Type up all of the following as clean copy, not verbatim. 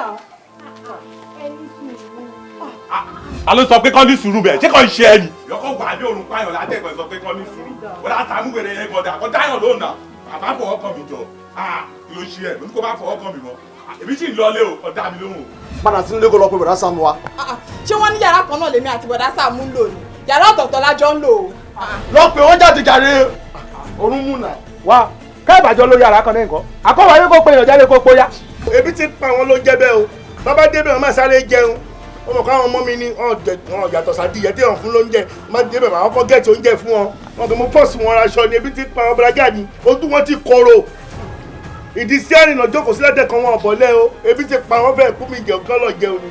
náà. Ẹni sùúrù. A ló sọ pé kọ́ ní sùúrù bẹ̀ ṣé kò ń ṣe ẹni. Yọkọ̀ wà ní òrùn páyọ̀ látẹ̀kọ̀ sọ pé kọ́ ní sùúrù. Ó dá Saamu wèrè yẹn gbọ́dọ̀ àkọ́ dáyọ̀ lónà. Bàbá fọwọ́ kàn mí jọ. Kí ló ṣe ẹ̀ lóní kó bá fọwọ́ kàn mí mọ́. Èmi sì ń lọlé o, ọ̀dà mi lóhùn. Padà sínú ilé kó lọ pé bọ̀dá Saamu wa. Ṣé wọ́n ní yàrá kan náà lèmi àti bọ̀dá Saamu ń lò ní? Yàrá ọ̀tọ̀ọ̀tọ̀ la jọ ń lò o. Lọ pé wọ́n jáde jàre. Orun mú nà. Wá ká ìbàjọ́ lórí ara kan náà nǹkan. Àkọ́wé ayé kó pe èèyàn jáde kó póyá. Ebi ti pa wọn ló jẹ́ bẹ́ẹ̀ o. Bàbá débẹ̀ wọn máa sáré jẹun. Ọmọ káwọn ọmọ mi ní wọn yàtọ̀ sádìyẹ tí wọn fún lóúnjẹ. Má débẹ̀ máa kọ́ gẹ̀ẹ́tì oúnjẹ fún wọn. Wọn kò mú pọ́ọ̀sì wọn raṣọ ni ebi ti pa wọn balaja ni. Ojú wọn ti koro. Ìdí sí àrìnà jókòó sílẹ̀ tẹ̀ kan wọn ọ̀bọ̀lẹ́ o. Ebi ti pa wọn fẹ́ẹ̀ kú mi jẹun kán lọ jẹun ni.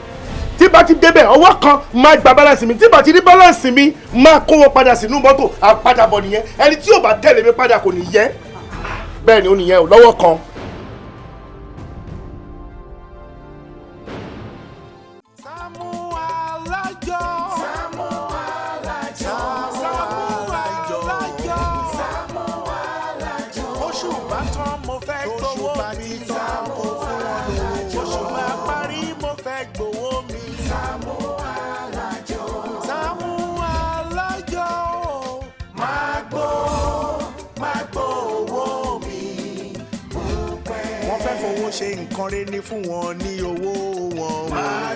Tí bá ti débẹ̀ ọwọ́ kan máa gba balance mi tí bá ti rí balance mi máa kó wọn padà sínú mọ́tò àpadàbọ̀ nìyẹn ẹni tí ò bá tẹ̀lé mi padà kò ní yẹ bẹ́ẹ̀ ni ó nìyẹn o lọ́wọ́ kan. Saamu ALAJO. Saamu ALAJO. Saamu ALAJO. Saamu ALAJO. Oṣù bá tán mo fẹ́ gbowó mi. Saamu ALAJO. Oṣù máa parí mo fẹ́ gbowó mi. Saamu ALAJO. Saamu ALAJO. Máa gbó owó mi. Wọ́n fẹ́ fowó ṣe nǹkan rẹ̀ ní fún wọn ní owó wọn. Máa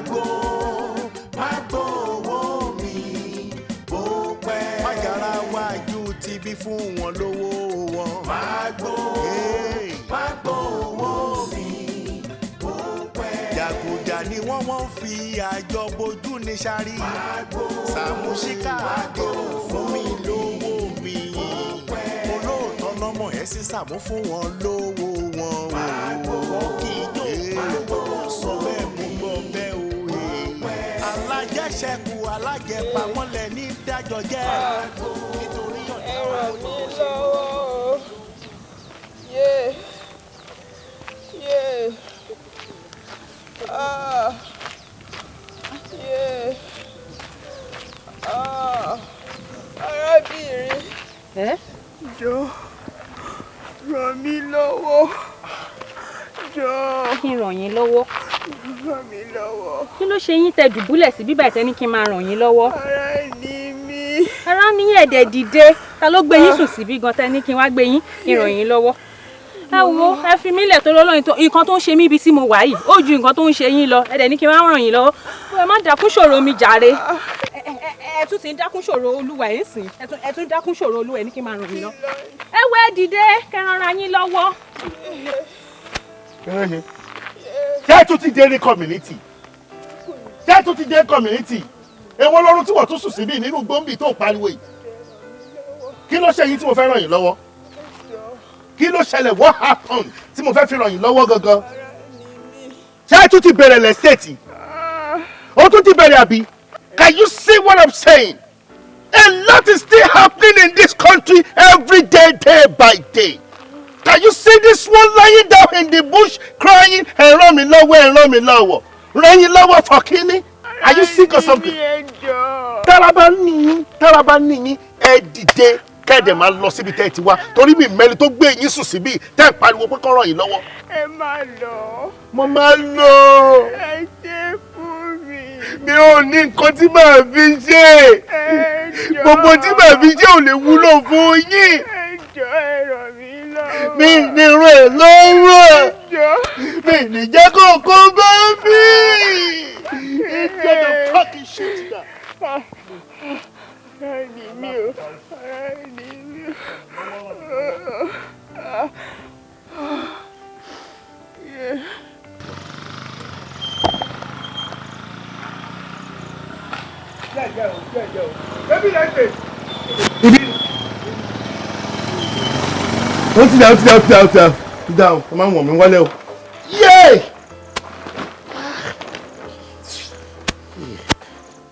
gbó owó mi. Bó pẹ́. Má yára wájú ti bí fún wọn lówó wọn. Máa gbó owó mi. Bó pẹ́. Jàgùjà ni wọ́n fi àjọ bojú ní sáré. Saamu ṣíkà àdé fún mi lówó mi. Olóòótọ́ lọ́mọ ẹ̀ sí Saamu fún wọn lówó wọn. Wọ́n kì í jó sọ bẹ́ẹ̀ mú gbọ́ bẹ́ẹ̀ o. Alájẹṣẹ́kù alájẹpá wọn lẹ̀ ní dájọ́ jẹ́. Nítorí ọ̀dọ́ Ẹ ràn mí lọ́wọ́. Yé. Yé. Arábìnrin. Jọ̀ọ́ ràn mí lọ́wọ́. Jọ̀ọ́ kí n ràn yín lọ́wọ́. ràn mí lọ́wọ́. Kí ló ṣe yín tẹ́ dùbúlẹ̀ sí bíbá ìtẹ́ni kí n máa ràn yín lọ́wọ́? Ara ni mí. Ara ní ẹ̀dẹ̀ dìde. Ta ló gbé yín sùn síbí gan tẹ́ni kí n wá gbé yín kí n ràn yín lọ́wọ́? Ẹ wo ẹ fi mí lẹ̀ tó lọ́lọ́yin tó nǹkan tó ń ṣe mí ibi tí mo wà yìí ó ju nǹkan tó ń ṣe yín lọ ẹ̀dẹ̀ ní kí n wá ràn yín lọ́wọ́. Ẹ má dákún ṣòro mi jàre. Ẹ tún ti ń dákún ṣòro olúwa ẹ̀ sìn ẹ tún dákún ṣòro olúwa ẹ̀ ní kí n máa ràn yín lọ. Ẹ wo ẹ dìde kẹ́ ràn ara yín lọ́wọ́. Jẹ́ tún ti dé ní community. Jẹ́ tún ti dé community. Èwo lọ́rùn tí wọ́n tún sùn síbí nínú gbòǹbì tó pariwo yìí. Kí ló ṣe yín tí mo fẹ́ ràn yín lọ́wọ́? Kí ló ṣẹlẹ̀ what happened tí mo fẹ́ fi ràn yín lọ́wọ́ gangan? Ṣé tún ti bẹ̀rẹ̀ lẹ́sẹ̀tì? Ó tún ti bẹ̀rẹ̀ àbí? Can you see what I'm saying? A lot is still happening in this country every day, day by day. Can you see this one lying down in the bush crying, ẹ ràn mí lọ́wọ́, ẹ ràn mí lọ́wọ́? Ràn yín lọ́wọ́ for kíni? Are you sick or something? Tára bá ní yín, ẹ dìde kẹ́ẹ̀dẹ̀ máa lọ síbi tẹ́ ẹ ti wá. Torí mi mẹ́rin tó gbé yín sùn síbí tẹ́ ẹ pariwo pé kó ràn yín lọ́wọ́. Ẹ má lọ. Mo máa lọ. Ẹ ṣe fún mi. Mi ò ní nǹkan tí màá fi ṣe. Gbogbo tí màá fi ṣe ò lè wúlò fún yín. Ẹ jọ̀ọ́ ẹ ràn mí lọ́wọ́. Mi ní ràn ẹ́ lọ́wọ́. Ẹ jọ̀ọ́. Mi ní jẹ́ kó kó bá mi. Get the fucking shit down. Ara ni mí o. Ara ni mí o. Ó ti dáhùn. Ẹ máa ń wọ̀n mí wálé o. Yéè!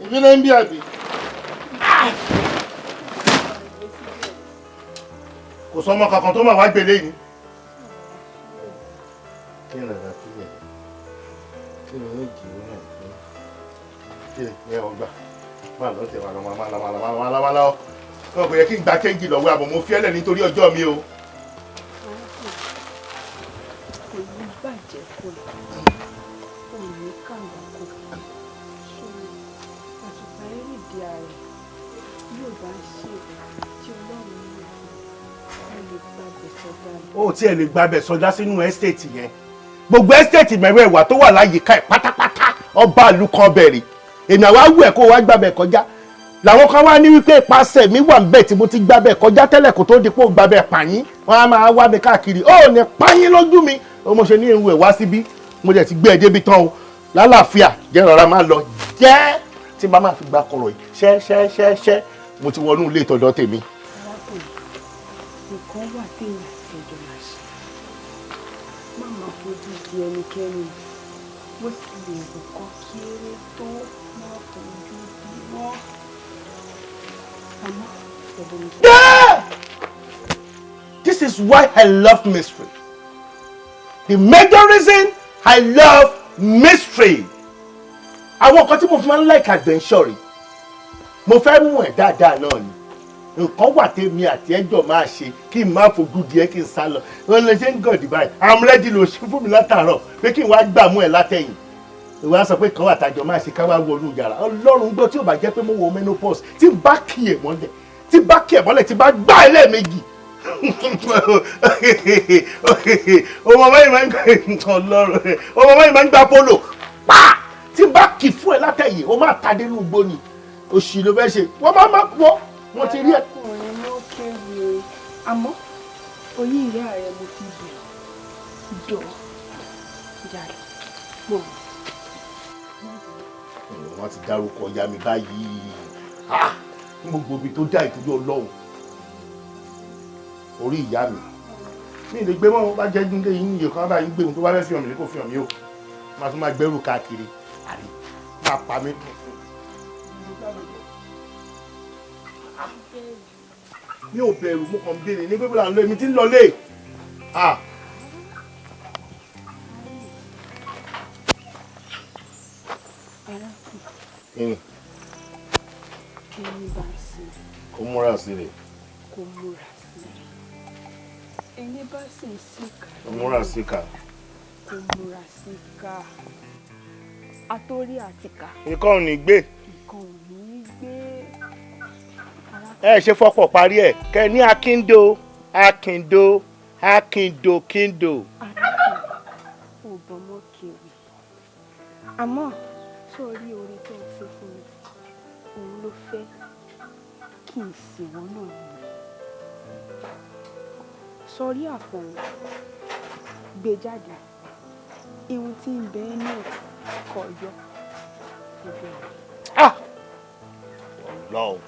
Ìbílẹ̀ ń bí àbí. Kò sọ ọmọ kankan tó máa wá gbélé yìí. Kí ni ẹ̀rọ àti ilẹ̀? Kí ni ó jì ní àìsí? Kí ni ẹ ọgbà? Máa lọ tẹ̀ wà lọ. Kò yẹ kí n gba kéńjì lọ́wọ́ àbọ̀ mo fi ẹ́lẹ̀ nítorí ọjọ́ mi o. Kò ní bàjẹ́ fún mi. di ààrẹ yóò bá ṣe tí Ọlọ́run ní lè gbàbẹ̀ sọdá ni. ó tiẹ̀ lè gbàbẹ̀ sọdá sínú ẹ́stéètì yẹn gbogbo ẹ́stéètì mẹ́wẹ̀ẹ̀wá tó wà láyìíká ẹ̀ pátápátá ọba ìlú kan bẹ̀rẹ̀ èmi àwa wù ẹ̀ kó wá gbàbẹ̀ kọjá làwọn kan wá ní wípé ìpasẹ̀ mi wà ń bẹ̀ tí mo ti gbàbẹ̀ kọjá tẹ́lẹ̀ kó tó di pé ó gbàbẹ̀ pààyín wọn á máa wá mi káàkiri ó ní pààyín lójú mi ó mo ṣe ní irun ẹ̀ wá síbí mo dẹ̀ ti gbé ẹ débi tán o lálàáfíà jẹ́ rọra máa lọ jẹ́ tí bá máa fi gba kọ̀rọ̀ yìí ṣẹ́ mo ti wọnú ilé ìtọ́jọ́ tèmi. arákùnrin nǹkan wà téèyàn àtẹjọ máa ṣe má máa fojú di ẹnikẹ́ni bó ti lè nǹkan kéré tó máa fojú di wọ́n àmọ́ ẹ̀bùn mi. This is why I love mystery. The major reason I love mystery. Àwọn kan tí mo fi máa ń like adventure rí mo fẹ́ mú ẹ̀ dáadáa náà ni nǹkan wà tèmi àti ẹjọ́ máa ṣe kí n má fojú di ẹ́ kí n sá lọ wọn lè ṣe ń gàn dìbà yìí I'm ready ló ṣe fún mi látàárọ̀ pé kí n wá gbà mú ẹ látẹ̀yìn ìwà sọ pé kan wà tàjọ máa ṣe ká wá wọnú yàrá Ọlọ́run gbọ́ tí ò bá jẹ́ pé mo wọ menopause tí bá kí ẹ̀ mọ́lẹ̀ tí bá gbá ẹ lẹ́ẹ̀mejì ọmọ mẹ́rin máa ń gbá polo pa tí bá kì fún ẹ látẹ̀yìn o máa ta dé inú igbó ni òṣì ló fẹ́ ṣe wọ́n máa pọ̀ wọ́n ti rí ẹ. ọkùnrin ló kéwì àmọ́ oyún ìyá rẹ̀ mo ti bẹ̀ jọ jàre mọ́. wọ́n ti dárúkọ ya mi báyìí ní gbogbo ibi tó dá ìtọ́jú Ọlọ́run orí ìyá mi ní ìlú gbé mọ́ bá jẹ́ nílé yín iye kan bá yín gbé ohun tó bá fẹ́ fi hàn mí kó fi hàn mí o máa tún máa gbẹ́rù káàkiri àrí máa pa mí. mi ò bẹ̀rù mo kàn béèrè ní pípẹ́ là ń lo èmi tí ń lọ lé. ẹni bá sí kó múra sí rè. kó múra sí ẹni bá sì ń síkà. kó múra síkà. kó múra síkà àtórí àtìkà. nǹkan ò ní gbé. nǹkan ò ní gbé. ẹ ṣe fọpọ̀ parí ẹ̀ kẹ́ ní akíndo kíndo. ò bọ́mọ́ kiri àmọ́ sórí orin tó ń ṣe fún mi òun ló fẹ́ kí n sì wọ́n náà mú sórí àpọ̀n gbé jáde ihun tí ń bẹ náà kọ yọ Ọlọ́run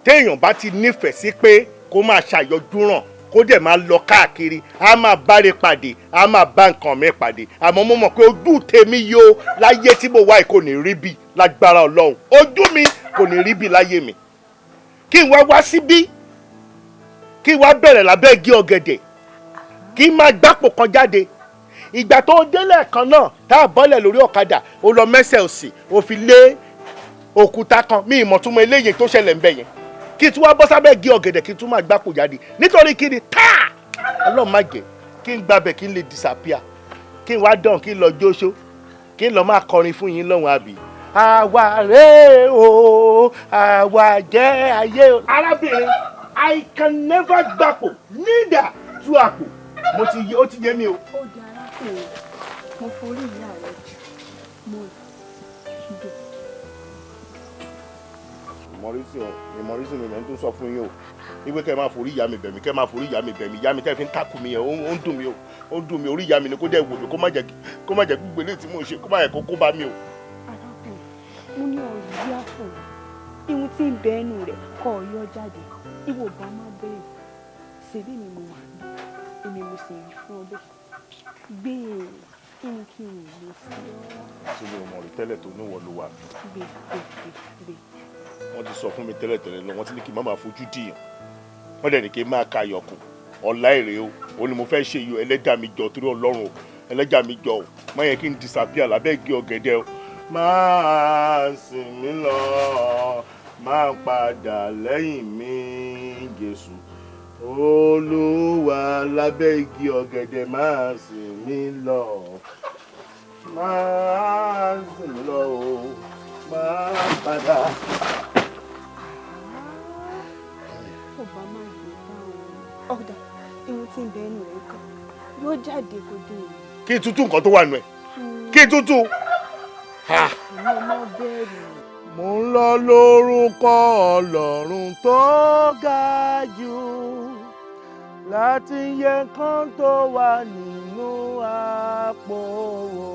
téèyàn bá ti nífẹ̀ẹ́ sí pé kó máa ṣàyọjú ràn kó dẹ̀ máa lọ káàkiri a máa báre pàdé a máa bá nǹkan mi pàdé àmọ́ mo mọ̀ pé ojú tèmi yóò láyé tí mo wá kò ní rí bí lágbára Ọlọ́run ojú mi kò ní rí bí láyé mi kí n wá síbí kí n wá bẹ̀rẹ̀ lábẹ́ igi ọ̀gẹ̀dẹ̀ kí n máa gbápò kan jáde ìgbà tó délẹ̀ kan náà tá a bọ́lẹ̀ lórí ọ̀kadà ó lọ mẹ́sẹ̀ òsì ó fi lé òkúta kan mi ìmọ̀túnmọ̀ eléyìí tó ṣẹlẹ̀ ń bẹ̀ yẹn kí n tún wá bọ́ sábẹ́ igi ọ̀gẹ̀dẹ̀ kí n tún máa gbápò jáde nítorí kí ni táà Ọlọ́run má jẹ́ kí n gbabẹ̀ kí n lè disappear kí n wá dán kí n lọ jóṣó kí n lọ máa kọrin fún yín lọ́hùn àbí. àwa rèé o àwa jẹ́ ayé o. arábìnrin I can never gbapò neither tú àpò mo ti yé ó ti yé mi o. ó di arákùnrin mo forí ìyá rẹ jù mo dùn. ìmọ̀rísí mi mẹ́ tó sọ fún yín o wípé kẹ́ ẹ máa forí ìyá mi bẹ̀mí kẹ́ ẹ máa forí ìyá mi bẹ̀mí ìyá mi tẹ́ fi ń takù mi yẹn ó ń dùn mí o ó ń dùn mí orí ìyá mi ni kó dẹ̀ wò mí kó má jẹ́ gbogbo eléyìí tí mò ń ṣe kó má yẹ kó kó bá mi o. arákùnrin mo ní ọ̀rọ̀ yá fún ihun tí ń bẹ ẹnu rẹ̀ kọ́ ọ yọ jáde ìwọ bá má bẹ̀rẹ̀ ṣèbí mi mo wà ní èmi mo sì rí fún ọ bẹ́ẹ̀ gbé kí n lè fi ọ́. ṣé mo mọ̀ rí tẹ́lẹ̀ tó níwọ̀ ló wà. gbé wọ́n ti sọ fún mi tẹ́lẹ̀tẹ́lẹ̀ lọ wọ́n ti ní kí n má máa fojú dìyàn wọ́n dẹ̀ ní kí n máa ka yọkùn ọ̀la èrè o òun ni mo fẹ́ ṣe yìí ẹlẹ́dàá mi jọ torí Ọlọ́run o ẹlẹ́dàá mi jọ o má yẹ kí n disappear lábẹ́ igi ọ̀gẹ̀dẹ̀ o. máa sìn mí lọ máa padà lẹ́yìn mi Jésù Olúwa lábẹ́ igi ọ̀gẹ̀dẹ̀ máa sìn mí lọ máa sìn mí lọ o máa padà. ọ̀dà ihun tí ń bẹ ẹnu rẹ̀ kan yóò jáde kó dé ìlú. kí n tútù nǹkan tó wà nù ẹ kí n tútù. èmi ò mọ bẹ́ẹ̀rù. mo ń lọ lórúkọ Ọlọ́run tó ga jù láti yẹ kán tó wà nínú àpò wò.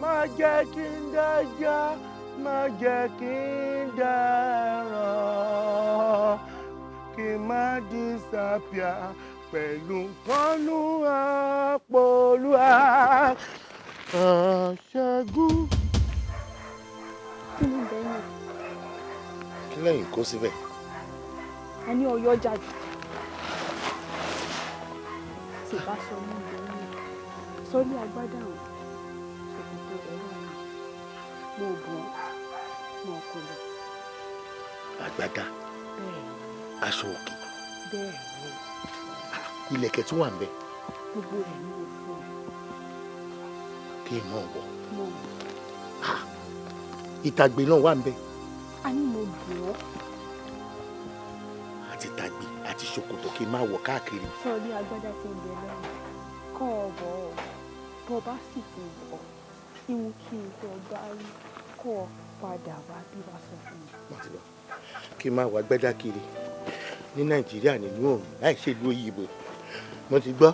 má jẹ́ kí n dájá má jẹ́ kí n dáràn kí n má disappear pẹ̀lú kánú àpò olúwa. Ṣẹ́gun. kí ló ń bẹ yín. kí lẹ́yìn kó síbẹ̀. a ní ọyọ́ jáde. sì bá sọ ní ìbẹ̀ yín sọ́lé agbádá àwọn ṣòkòtò rẹ̀ náà mo bọ̀ mo kò lọ. àgbàdá aṣọ òkè bẹ́ẹ̀ ni ilẹ̀kẹ̀ tún wà ń bẹ. gbogbo rẹ̀ ní mo fún un. kí n mọ̀ wọ̀. mo bọ̀. ìtàgbé náà wà ń bẹ. a ní mo bọ̀. àti ìtàgbé àti ṣòkòtò kí n máa wọ̀ káàkiri. sọ́lé agbádá ti ń bẹ lọ́rùn kọ́ ọ bọ̀ ọ́ bọ́ bá sì ti bọ̀ ìwọ̀n kí n tó bá rí kọ́ ọ padà wá bí wàá sọ fún mi. kí n máa wá gbẹ́dá kiri ní Nàìjíríà nínú òun láì ṣe ìlú òyìnbó mo ti gbọ́.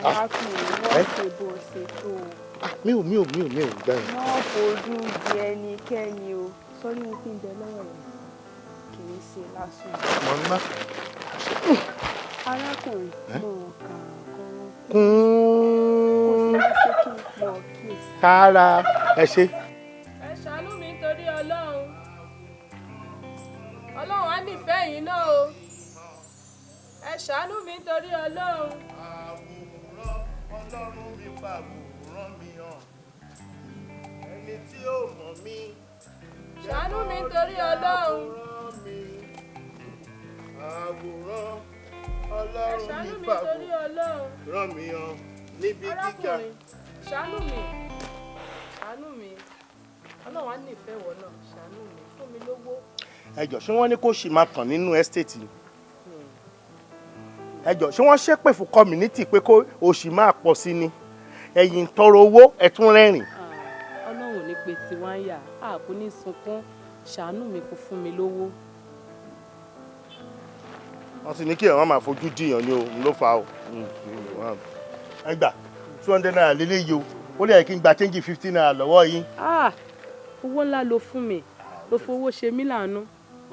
arákùnrin wọ́n ṣe bó ṣe tó o. mi ò gbà yẹn. wọ́n fojú di ẹnikẹ́ni o sọ́rí ohun tí ń bẹ lọ́wọ́ rẹ̀ kì í ṣe lásán. mo ń bá. arákùnrin mo kàn kún. kún. kò sí ṣe kí n pọ̀ kíyèsí. tààrà ẹ ṣe. ẹ ṣàánú mi nítorí Ọlọ́run Ọlọ́run á nífẹ̀ẹ́ yín náà o ẹ ṣàánú mi nítorí Ọlọ́run. àwòrán Ọlọ́run mi fàwòrán mi hàn ẹni tí ó mọ̀ mí. ṣàánú mi nítorí Ọlọ́run. àwòrán ẹ Ọlọ́run ṣàánú mi mi nítorí Ọlọ́run. fàwòrán mi hàn níbi gíga. arákùnrin ṣàánú mi Ọlọ́run á nífẹ̀ẹ́ wọ náà ṣàánú mi fún mi lówó. ẹjọ ṣé wọ́n ní kó ṣì máa tàn nínú ẹ́stéètì ni ẹjọ ṣé wọ́n ṣépè fún community pé kó òṣì máa pọ̀ sí ni ẹ̀yin tọrọ owó ẹ̀tún rẹ́rìn. Ọlọ́run ní pé tí wọ́n ń yà á kò ní sunkún ṣàánú mi kó fún mi lówó. wọ́n ti ní kí ẹ̀wọ̀n máa fojú dìyàn ni o ló fà o. ẹ gbà 200 naira lélẹ́yìí o ó lè yẹ kí n gba change 50 naira lọ́wọ́ yín. owó ńlá ló fún mi ló fowó ṣe mí láàánú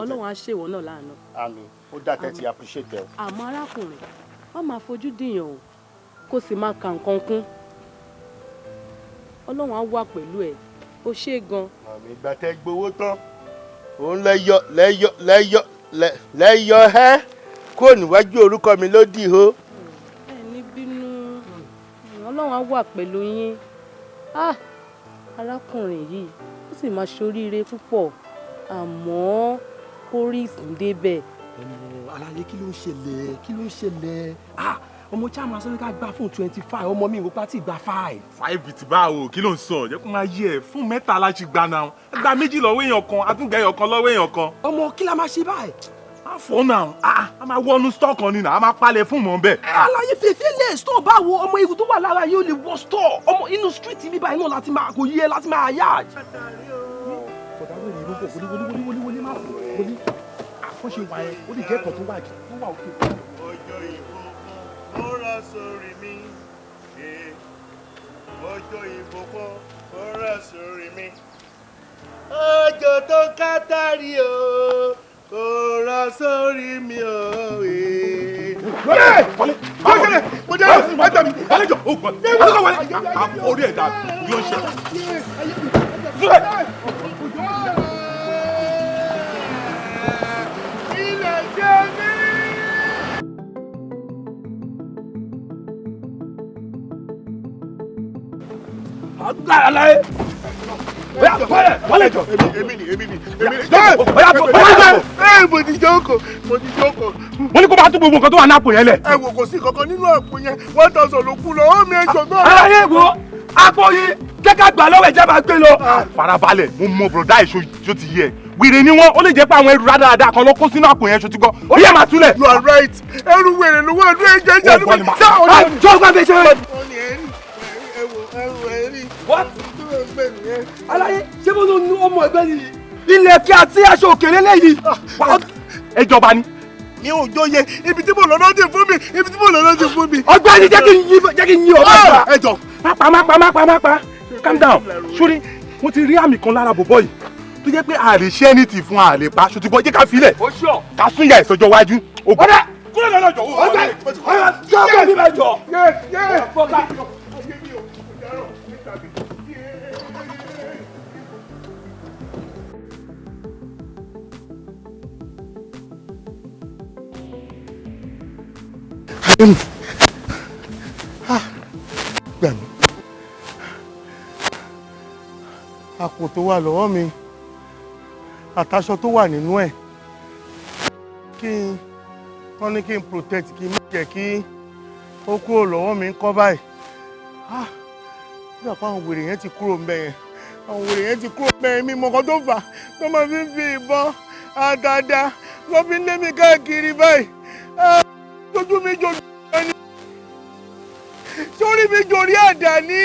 Ọlọ́run á ṣèwọ náà láàánú. àmín ó dá tẹ́tí appreciate ẹ o. àmọ́ arákùnrin wọ́n máa fojú dìyàn o kó sì máa ka nǹkan kún Ọlọ́run á wà pẹ̀lú ẹ̀ ó ṣe gan. àmì ìgbà tẹ́ gbowó tán òun lẹ́yọ ẹ́ kúrò níwájú orúkọ mi ló dì o. ẹ ní bínú Ọlọ́run á wà pẹ̀lú yín arákùnrin yìí ó sì máa ṣoríire púpọ̀ àmọ́ kó rí ìsìn débẹ̀. Àlàyé kí ló ń ṣẹlẹ̀ ọmọ chairman sọ ní ká gbà fún 25 ọmọ mi ìwò pátì gba 5. 5 bìtì báwo kí ló ń sọ jẹ́ kó máa yẹ fún mẹ́ta láti gbà náà gba méjì lọ́wọ́ èèyàn kan àtúngẹ̀ èèyàn kan lọ́wọ́ èèyàn kan. ọmọ kí la máa ṣe báyìí. a fọ́ náà a máa wọnú store kan ni náà a máa palẹ̀ fún mọ́ bẹ́ẹ̀. Àlàyé fèfé lè store báwo ọmọ ewu tó wà lára yóò lè wọ store ọmọ inú street mi báyìí náà láti máa kò yẹ láti máa yá. wọlé má fò wọlé àkọ́ṣe wà ẹ́ ó lè jẹ́ ẹ̀kọ́ tó wà jù tó wà òkè. ọjọ́ ìbò ó rà sórí mi ọjọ́ ìbò ó rà sórí mi ọjọ́ tó kátàrí o kò rà sórí mi o. mo jẹ́ ẹ̀jẹ̀ mi àlejò ó gbọ́n àlejò wọlé àforí ẹ̀dá ló ń ṣe. ilẹ̀ jẹ́ mi. Àlàyé. Wọlé jọ. Èmi ni. Mo ti jókòó. mo ní kó bá tún gbogbo nǹkan tó wà ní àpò yẹn lẹ̀. ẹ wò kò sí kankan nínú àpò yẹn 1000 ló kú lọ ó mi ẹjọ náà. Àlàyé wo àpò yìí jẹ́ ká gbà lọ́wọ́ ẹ̀jẹ̀ máa gbé lọ. farabalẹ̀ mo mọ bùrọ̀dá èso tó ti yẹ wèrè ni wọ́n ó lè jẹ́ pé àwọn ẹrù rádaràda kan ló kó sínú àpò yẹn ṣòtúgbọ́ ó yẹ máa túlẹ̀. You are right ẹrù wèrè ló wọ́n ẹdún ẹ̀jẹ̀ ìjà ló bá ṣá ọ̀nà jọ́gbà bẹ́ẹ̀ ṣe. Aláyé ṣé mo ní ọmọ ẹgbẹ́ nìyí ilẹ̀ kí àti aṣọ òkèlè lẹ́yìn. ẹ jọba ni. mi ò jóye ibi tí mo lọ lọ́dún fún mi ibi tí mo lọ lọ́dún fún mi. ọgbẹ́ni jẹ́ kí n yí ọ bá. ẹ jọ. má pa calm down sórí mo ti rí àmì kan lára bọ̀bọ̀ yìí tó jẹ́ pé a lè ṣe anything fún a lè pa ṣòtúbọ̀ jẹ́ ká filẹ̀ ká sún ìyá ìsọjọ́ wájú. ọ̀dà kúrò lọ́nà jọ̀wọ́. jọ́gbà mi bá jọ. Gbà mí àpò tó wà lọ́wọ́ mi àtàṣọ tó wà nínú ẹ̀ wọ́n ní kí n protect kí n má jẹ́ kí ó kúrò lọ́wọ́ mi ń kọ́ báyìí nígbà pé àwọn wèrè yẹn ti kúrò ńbẹ̀ yẹn àwọn wèrè yẹn ti kúrò ńbẹ̀ yẹn mi mọ̀ kan tó fà tó máa fi ìbọn àdàdà lọ́ fi ń lé mi káàkiri báyìí tójú mi jòjú ẹni sórí mi jòrí àdá ní.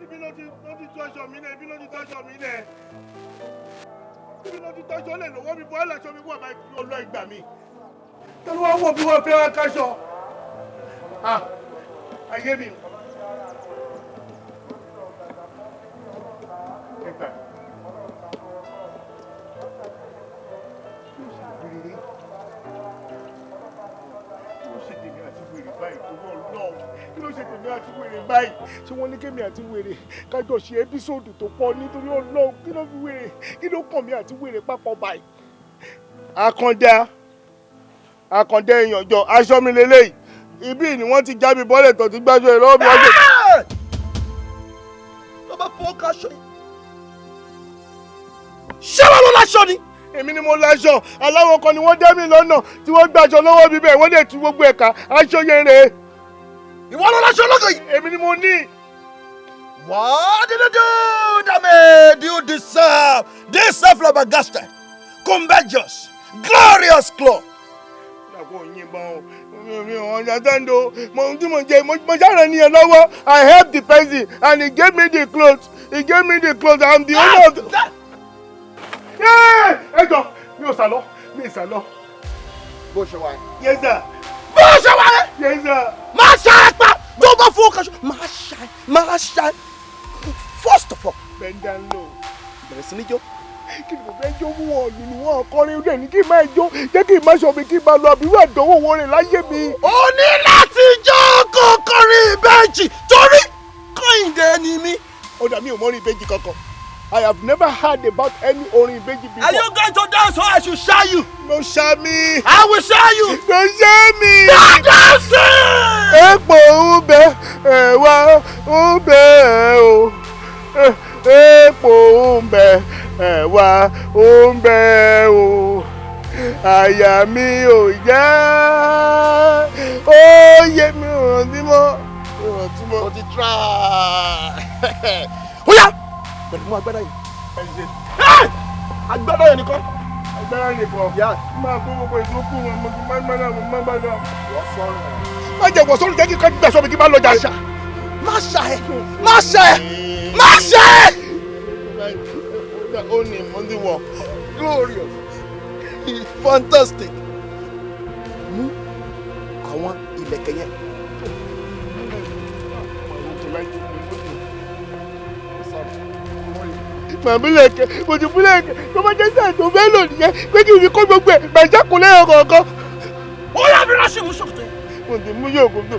Ibi ló ti tọ́jọ́ mi náà, ibi ló ti tọ́jọ́ mi náà. Ibi ló ti tọ́jọ́ lè lọ́wọ́ mi bọ́ aláṣọ mi wà báyìí kí ó lọ ìgbà mi. Kí ló wá wọ̀ bí wọ́n fẹ́ wá káṣọ? Ayé mi. Kí ló ṣe tèmi àti wèrè báyìí? Ṣé wọ́n ní kémi àti wèrè kájọ ṣe ẹ́písòdù tó pọ̀ nítorí Ọlọ́run kí ló fi wèrè kí ló kàn mí àti wèrè papọ̀ báyìí? Àkàndá èèyàn jọ aṣọ mi lélẹ́yìí ibí ni wọ́n ti já mi bọ́lẹ̀ tó ti gbájọ ìlọ́wọ́ mi ọjọ́. Ló bá fọwọ́ káṣọ yìí. Ṣé wàá lọ láṣọ ni? Èmi ni mo láṣọ aláwọ̀ kan ni wọ́n dá mi lọ́nà tí wọ́n gbàṣọ lọ́wọ́ mi bẹ́ẹ̀ wọ́n dẹ̀ tú gbogbo ẹ̀ka aṣọ yẹn rèé. Ìwọ ló láṣọ lọ́gọ̀ yìí. Èmi ni mo ní. What did you do that made you deserve this flabbergasted, contagious, glorious club? Ìyàwó òyìnbọn mi ò understand o mo jáde ní ẹ lọ́wọ́ I helped the person and he gave me the clothes I'm the owner of the. Ẹ jọ mi ò sálọ. Bó ṣe wáyé. Yes sir. Bó ṣe wáyé. Yes sir. Máa ṣá ẹ pa tó bá fọwọ́ káṣọ máa ṣá ẹ. First of all. Bend down low. Bẹ̀rẹ̀ sí ní jó. Kí ni mo fẹ́ jó mú wọn lù ní wọn kọrin rẹ̀ ní kí n máa jó jẹ́ kí n máa ṣọ mi kí n máa lọ àbúrò àdánwò wọn rẹ̀ láyé mi. O ní láti jó kọrin ìbejì torí Kẹ́hìndé ni mí. Ó dà mí ò mọ́rin ìbejì kankan. I have never heard about any orin ìbejì before. Are you going to dance or I should show you? No show me. I will show you. No show me. Dance. Epo ń bẹ ẹ̀wà ń bẹ o. Epo ń bẹ ẹ̀wà ń bẹ o. Àyà mi ò yá. Ó yẹ mi ò rántí mọ́. Mo ti try. Ó yá. Pẹ̀lú mú agbádá yìí. Agbádá yẹn nìkan. Agbára nìkan. Máa kó gbogbo ìdókù wọn mo ti máa gbádá. Wọ́n sọ̀rọ̀. Má jẹ́ wọ̀ sọ́run jẹ́ kí ká gbẹ̀sọ́ mi kí n má lọ jà. Má ṣá ẹ. Ó ní Monday work. Glorious. Fantastic. Mú àwọn ìlẹ̀kẹ̀ yẹn. Màmúlẹ̀kẹ̀ mo ti fúlẹ̀kẹ̀ tó bá jẹ́ sáà tó fẹ́ lò nìyẹn pé kí n fi kó gbogbo ẹ̀ bàjákùnlé ẹ̀ kọ̀ọ̀kan. Ó yà mí láṣẹ mú ṣòkòtò yẹn. Mo ti mú ṣòkòtò.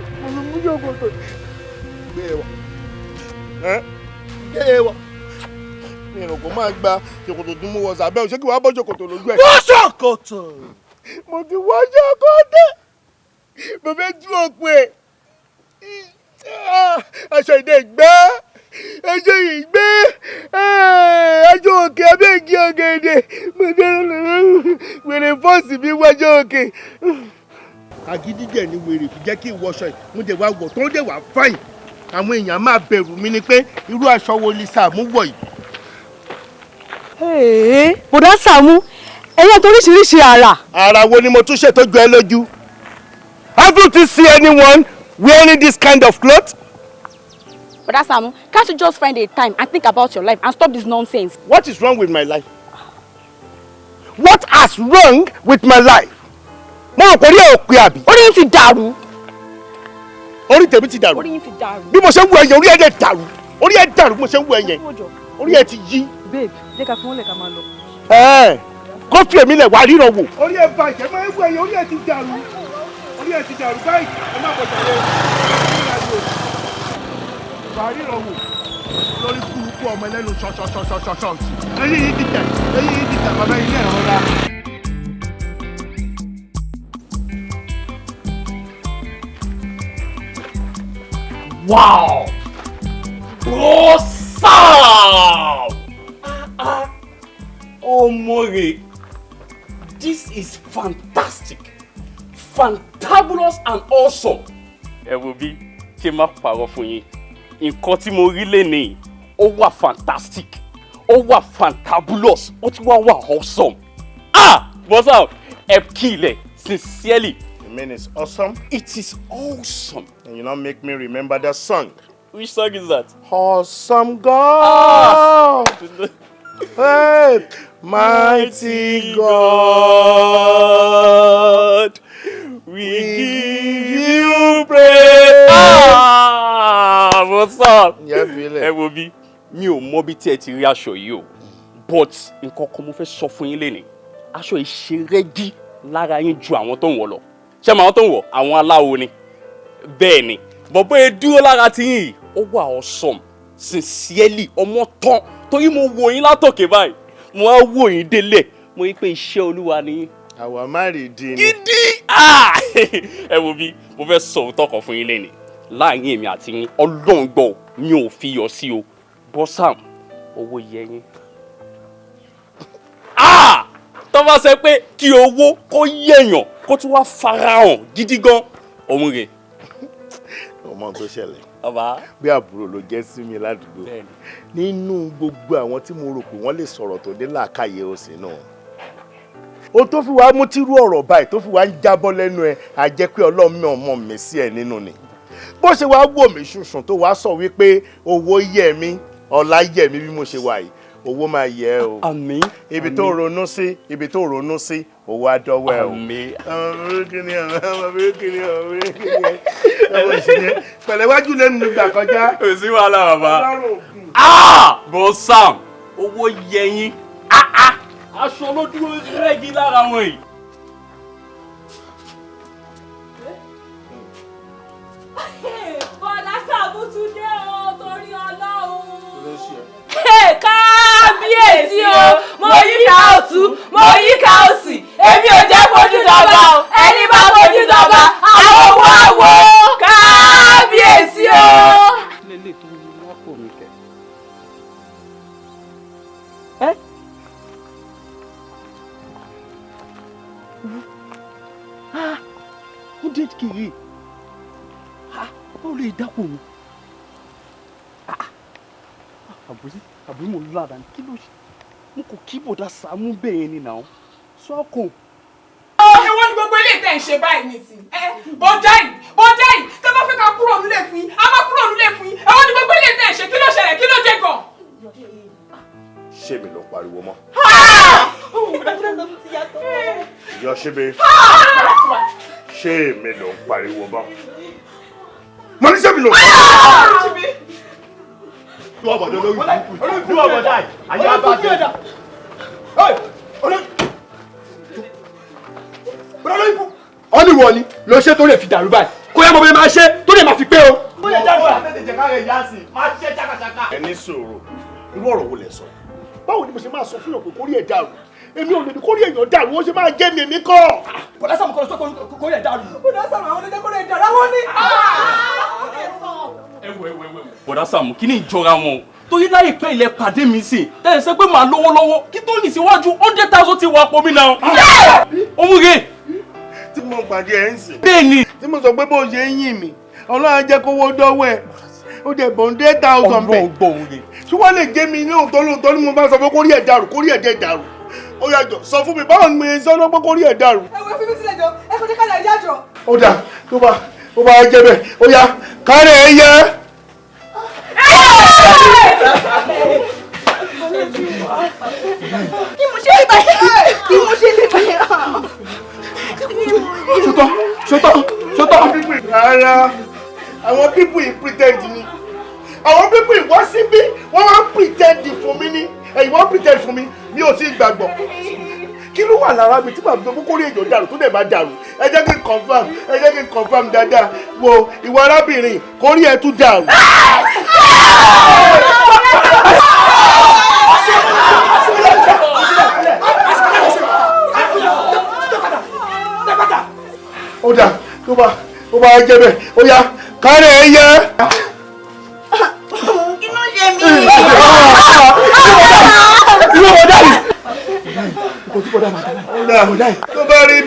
Gbé e wọ̀. Gbé e wọ̀. Mi ò kò máa gba ṣòkòtò tó mú wọ sàbẹ̀ òṣèkì wàá bọ́ ṣòkòtò lójú ẹ̀. Wọ́ ṣòkòtò. Mo ti wọ́ ṣòkòtò. Mo fẹ́ tú òpó ẹ̀. Aṣọ ìdè ìgbẹ́. Ẹjọ́ ìgbẹ́. Ẹjọ́ òkè abẹ́ẹ̀gì ọ̀gẹ̀dẹ̀. Mo dẹ́rọ wèrè fọ́ọ̀sì mi wájú òkè. Agídíjẹ ni wèrè fi jẹ́ kí ìwọṣọ yìí mo dé wá wọ̀ tó dé wá fáìn. Àwọn èèyàn máa bẹ̀rù mi ni pé irú aṣọ wo ni Saamu wọ̀ yìí. Bọ̀dá Saamu, ẹ̀yẹ́ toríṣiríṣi àrà. Àrà wo ni mo tún ṣe tó jọ ẹ́ lójú? Haven't you seen anyone wearing this kind of cloth? Bọ̀dá Saamu, can't you just find a time and think about your life and stop this nonsense? What is wrong with my life? What is wrong with my life? Mo rò pé orí ẹ̀ ò pé àbí. Orí yín ti dàrú. Orí tèmi ti dàrú. Orí yín ti dàrú. Bí mo ṣe ń wo ẹyẹ orí ẹ̀ dẹ̀ dàrú. Orí ẹ̀ dàrú bí mo ṣe ń wo ẹyẹ. Orí ẹ̀ ti yí. Babe, jẹ́ ká fún wọn lẹ̀ ká máa lọ. Kó fi èmi lẹ̀ wá ríran wò. Orí ẹ̀ bàjẹ́ máa ń wo ẹyẹ orí ẹ̀ ti dàrú. Orí ẹ̀ ti dàrú báyìí. Ẹ má bọ̀ jàre. Wà ríran wò. Lórí kúrúkú ọmọ ẹlẹ́nu ṣọ̀ṣọ̀ṣọ̀ṣọ̀ṣọ̀. Eyín yìí ti tẹ̀. Eyín yìí ti tẹ̀ bàbá ilé ẹ̀rọ ra. Wow! Awesome! Oh, Mori, this is fantastic, fantabulous and awesome. Ẹ wo bí ṣe máa pàrọ̀ fún yín. Nǹkan tí mo rí lénìí, ó wà fantastic, ó wà fantabulous, ó tún wà awesome. Bọ́sà, ẹ kílẹ̀ sincerely. You mean it's awesome? It is awesome. And you not make me remember that song. Which song is that? Awesome God! Hey, mighty God! We give you praise! What's up? Yeah, Billy. Ẹ wo bí mi ò mọ bí tí ẹ ti rí aṣọ yìí o. But nǹkan kan mo fẹ́ sọ fún yín lénìí. Aṣọ yìí ṣe rẹ́gí lára yín ju àwọn tó ń wọ̀ lọ. Ṣé àwọn tó ń wọ̀ àwọn aláwo ni? Bẹ́ẹ̀ ni. Bọ̀bọ́ ẹ dúró lára tí yín ó wà awesome. Sincerely ọmọ tán torí mo wò yín látòkè báyìí. Mo wá wò yín délẹ̀. Mo rí pé iṣẹ́ Olúwa ni yín. Àwa má rí di ni. Gidi! Ẹ wo bí mo fẹ́ sọ òótọ́ kan fún yín lénìí. Láàárín èmi àti yín Ọlọ́run gbọ́ mi ò fi yọ sí o. Bọ́sàm owó yẹ yín. Tó bá ṣe pé kí owó kó yẹ̀yàn kó tún wá farahàn gidi gan òun rè. Ọmọ tó ṣẹlẹ̀. Bàbá. Bí àbúrò ló jẹ́ sí mi ládùúgbò. Nínú gbogbo àwọn tí mo rò pé wọ́n lè sọ̀rọ̀ tó dé làákàyè òsì náà. O tó fi wá mú tírú ọ̀rọ̀ báyìí tó fi wá ń jábọ́ lẹ́nu ẹ̀ á jẹ́ pé Ọlọ́run ọmọ mi sí ẹ̀ nínú ni. Bó ṣe wá wò mí ṣùṣùn tó wá sọ wípé owó yẹ mí ọlá yẹ mí bí mo ṣe wà yìí owó máa yẹ o. Àmín. Ibi tó ronú sí owó àdọ́wọ́ ẹ o. Àmín. Pẹ̀lẹ́ wájú lẹ́nu nígbà kọjá. Kò sí wàhálà bàbá. Bọ́sàm owó yẹ yín. Aṣọ ló dúró rẹ́gí lára wọn yìí. Bọ̀dá Saamu tún dé o torí Ọlọ́run. Kábíyèsí o, mo yí ká ọ̀tún, mo yí ká òsì, èmi ò jẹ́ fojú dọ̀gba o, ẹni bá fojú dọ̀gba, àwọn owó àwò, kábíyèsí o. Lélẹ̀ tó ń lápò mi kẹ̀. Ó dé kiri. Báwo lè dápò mi? Àbúrò mo lára ní kí ló ṣe? Mo kò kí bọ̀dá Saamu bẹ́ẹ̀ ni náà. Sọ́kùn. Ẹ̀wọ́n ni gbogbo ilé tẹ̀ ń ṣe báyìí nìsín. Bọ́jà yìí tẹ́ bá fẹ́ ká kúrò nílé fún yín, a máa kúrò nílé fún yín. Ẹ̀wọ́n ni gbogbo ilé tẹ̀ ń ṣe kí ló ṣẹlẹ̀ kí ló dé gan? Ṣé mi ló pariwo mọ́? Yọ ṣíbi. Ṣé mi ló pariwo mọ́? Mo ní ṣé mi ló pariwo mọ́? Dúwọ́ bọ̀dọ̀ lórí ìbùkún. Dúwọ́ bọ̀dọ̀ àyè. Ayé abájẹ́. Ọ́nìwọ̀ ni lọ ṣe tó lè fi dàrú báyìí. Kó yẹ mo bẹ máa ṣe tó lè máa fi pé o. Ó lè jáde wá tètè jẹ́ káre yá sí i. Máa ṣe ṣàkàṣàkà. Ẹ ní sọ̀rọ̀. Irú ọ̀rọ̀ wo lẹ sọ? Báwo ni mo ṣe máa sọ fún yàn pé kórìí ẹ̀ dàrú? Èmi ò lè ní kórìí èèyàn dàrú, ó ṣe máa jẹ́ mi èmi kọ́. Bọ̀dá Saamu kọ́ lọ sọ kórìí ẹ̀ dàrú. Bọ̀dá Saamu àwọn onídé kórìí ẹ̀ dàrú àwọn ní. Bọ̀dá Saamu kí ni ìjọra wọn o? torí láìpẹ́ ilẹ̀ pàdé mi sí tẹ́lẹ̀ sẹ́ pé màá lówó lọ́wọ́ kí tó yìn síwájú 100,000 ti wà pọ̀ mí náà. Omúge. Tí mo pàdé ẹ̀ ń sìn. Bẹ́ẹ̀ni. Tí mo sọ pé bó ṣe ń yìn mí, Ọlọ́run jẹ́ kówó dọ́wọ́ ẹ̀. Ó dẹ̀ bọ̀ 100,000 bẹ̀. Tí wọ́n lè gé mi ní òótọ́ ní mo bá sọ pé kórí ẹ̀ dàrú, kórí ẹ̀ dẹ̀ dàrú. Ó yá jọ sọ fún mi báwo ni mo yẹ sọ pé kórí ẹ̀ dàrú. Ẹ wo fi mí sílẹ̀ jọ, ẹ kò ní ká lè yá jọ. Ó dà tó bá jẹ́ bẹ́ẹ̀, ó yá kárẹ̀ ẹ̀ yẹ. Kí mo ṣe lè báyìí? Kí mo ṣe lè báyìí? Ṣótọ́. Rárá, àwọn pípù yìí pretend ni. Àwọn pípù yìí wá síbí, wọ́n wá pretend fún mi ní. Ẹ̀yin wọ́n pretend fún mi, mi ò sí gbàgbọ́. Kí ló wà lára mi tí màá tó kókó rí èèyàn dàrú tó dẹ̀ bá dàrú? Ẹ jẹ́ kí n confirm dáadáa. Wo ìwọ arábìnrin kórí ẹ̀ tún dàrú. Ó dà tó bá jẹ́ bẹ́ẹ̀ ó yá kárẹ̀ ẹ̀ yẹ. Kí ló ṣe mí? Tó bá rí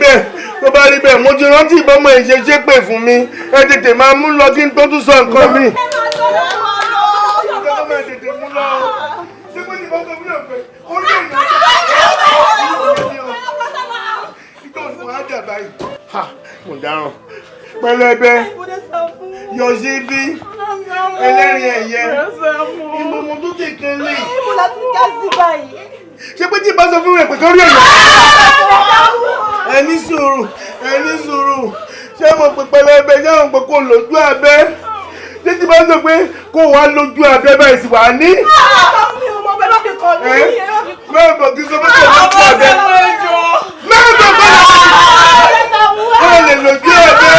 bẹ́ẹ̀ mo ti rántí ìbámu ẹ̀ ṣe ṣépè fún mi ẹ tètè máa mú lọ kí n tó tún sọ nǹkan mi. Mo dáràn pẹlẹbẹ yọ̀ṣíbí ẹlẹ́rìn ẹ̀yẹ ìmọ̀mọ́ tó kékeré lè. Ṣé pé tí ìbá sọ fún rẹ̀ pé kórí ẹ̀yẹ? Ẹni sùúrù ṣé mo pè pẹlẹbẹ ṣé mo pè kó lójú abẹ́ ṣé tí bá sọ pé kó wá lójú abẹ́ báyìí sì wà ní. Mẹ́rin bọ̀ kí n sọ pé kó lójú abẹ́. Mẹ́rin bọ̀ kó lè lójú abẹ́.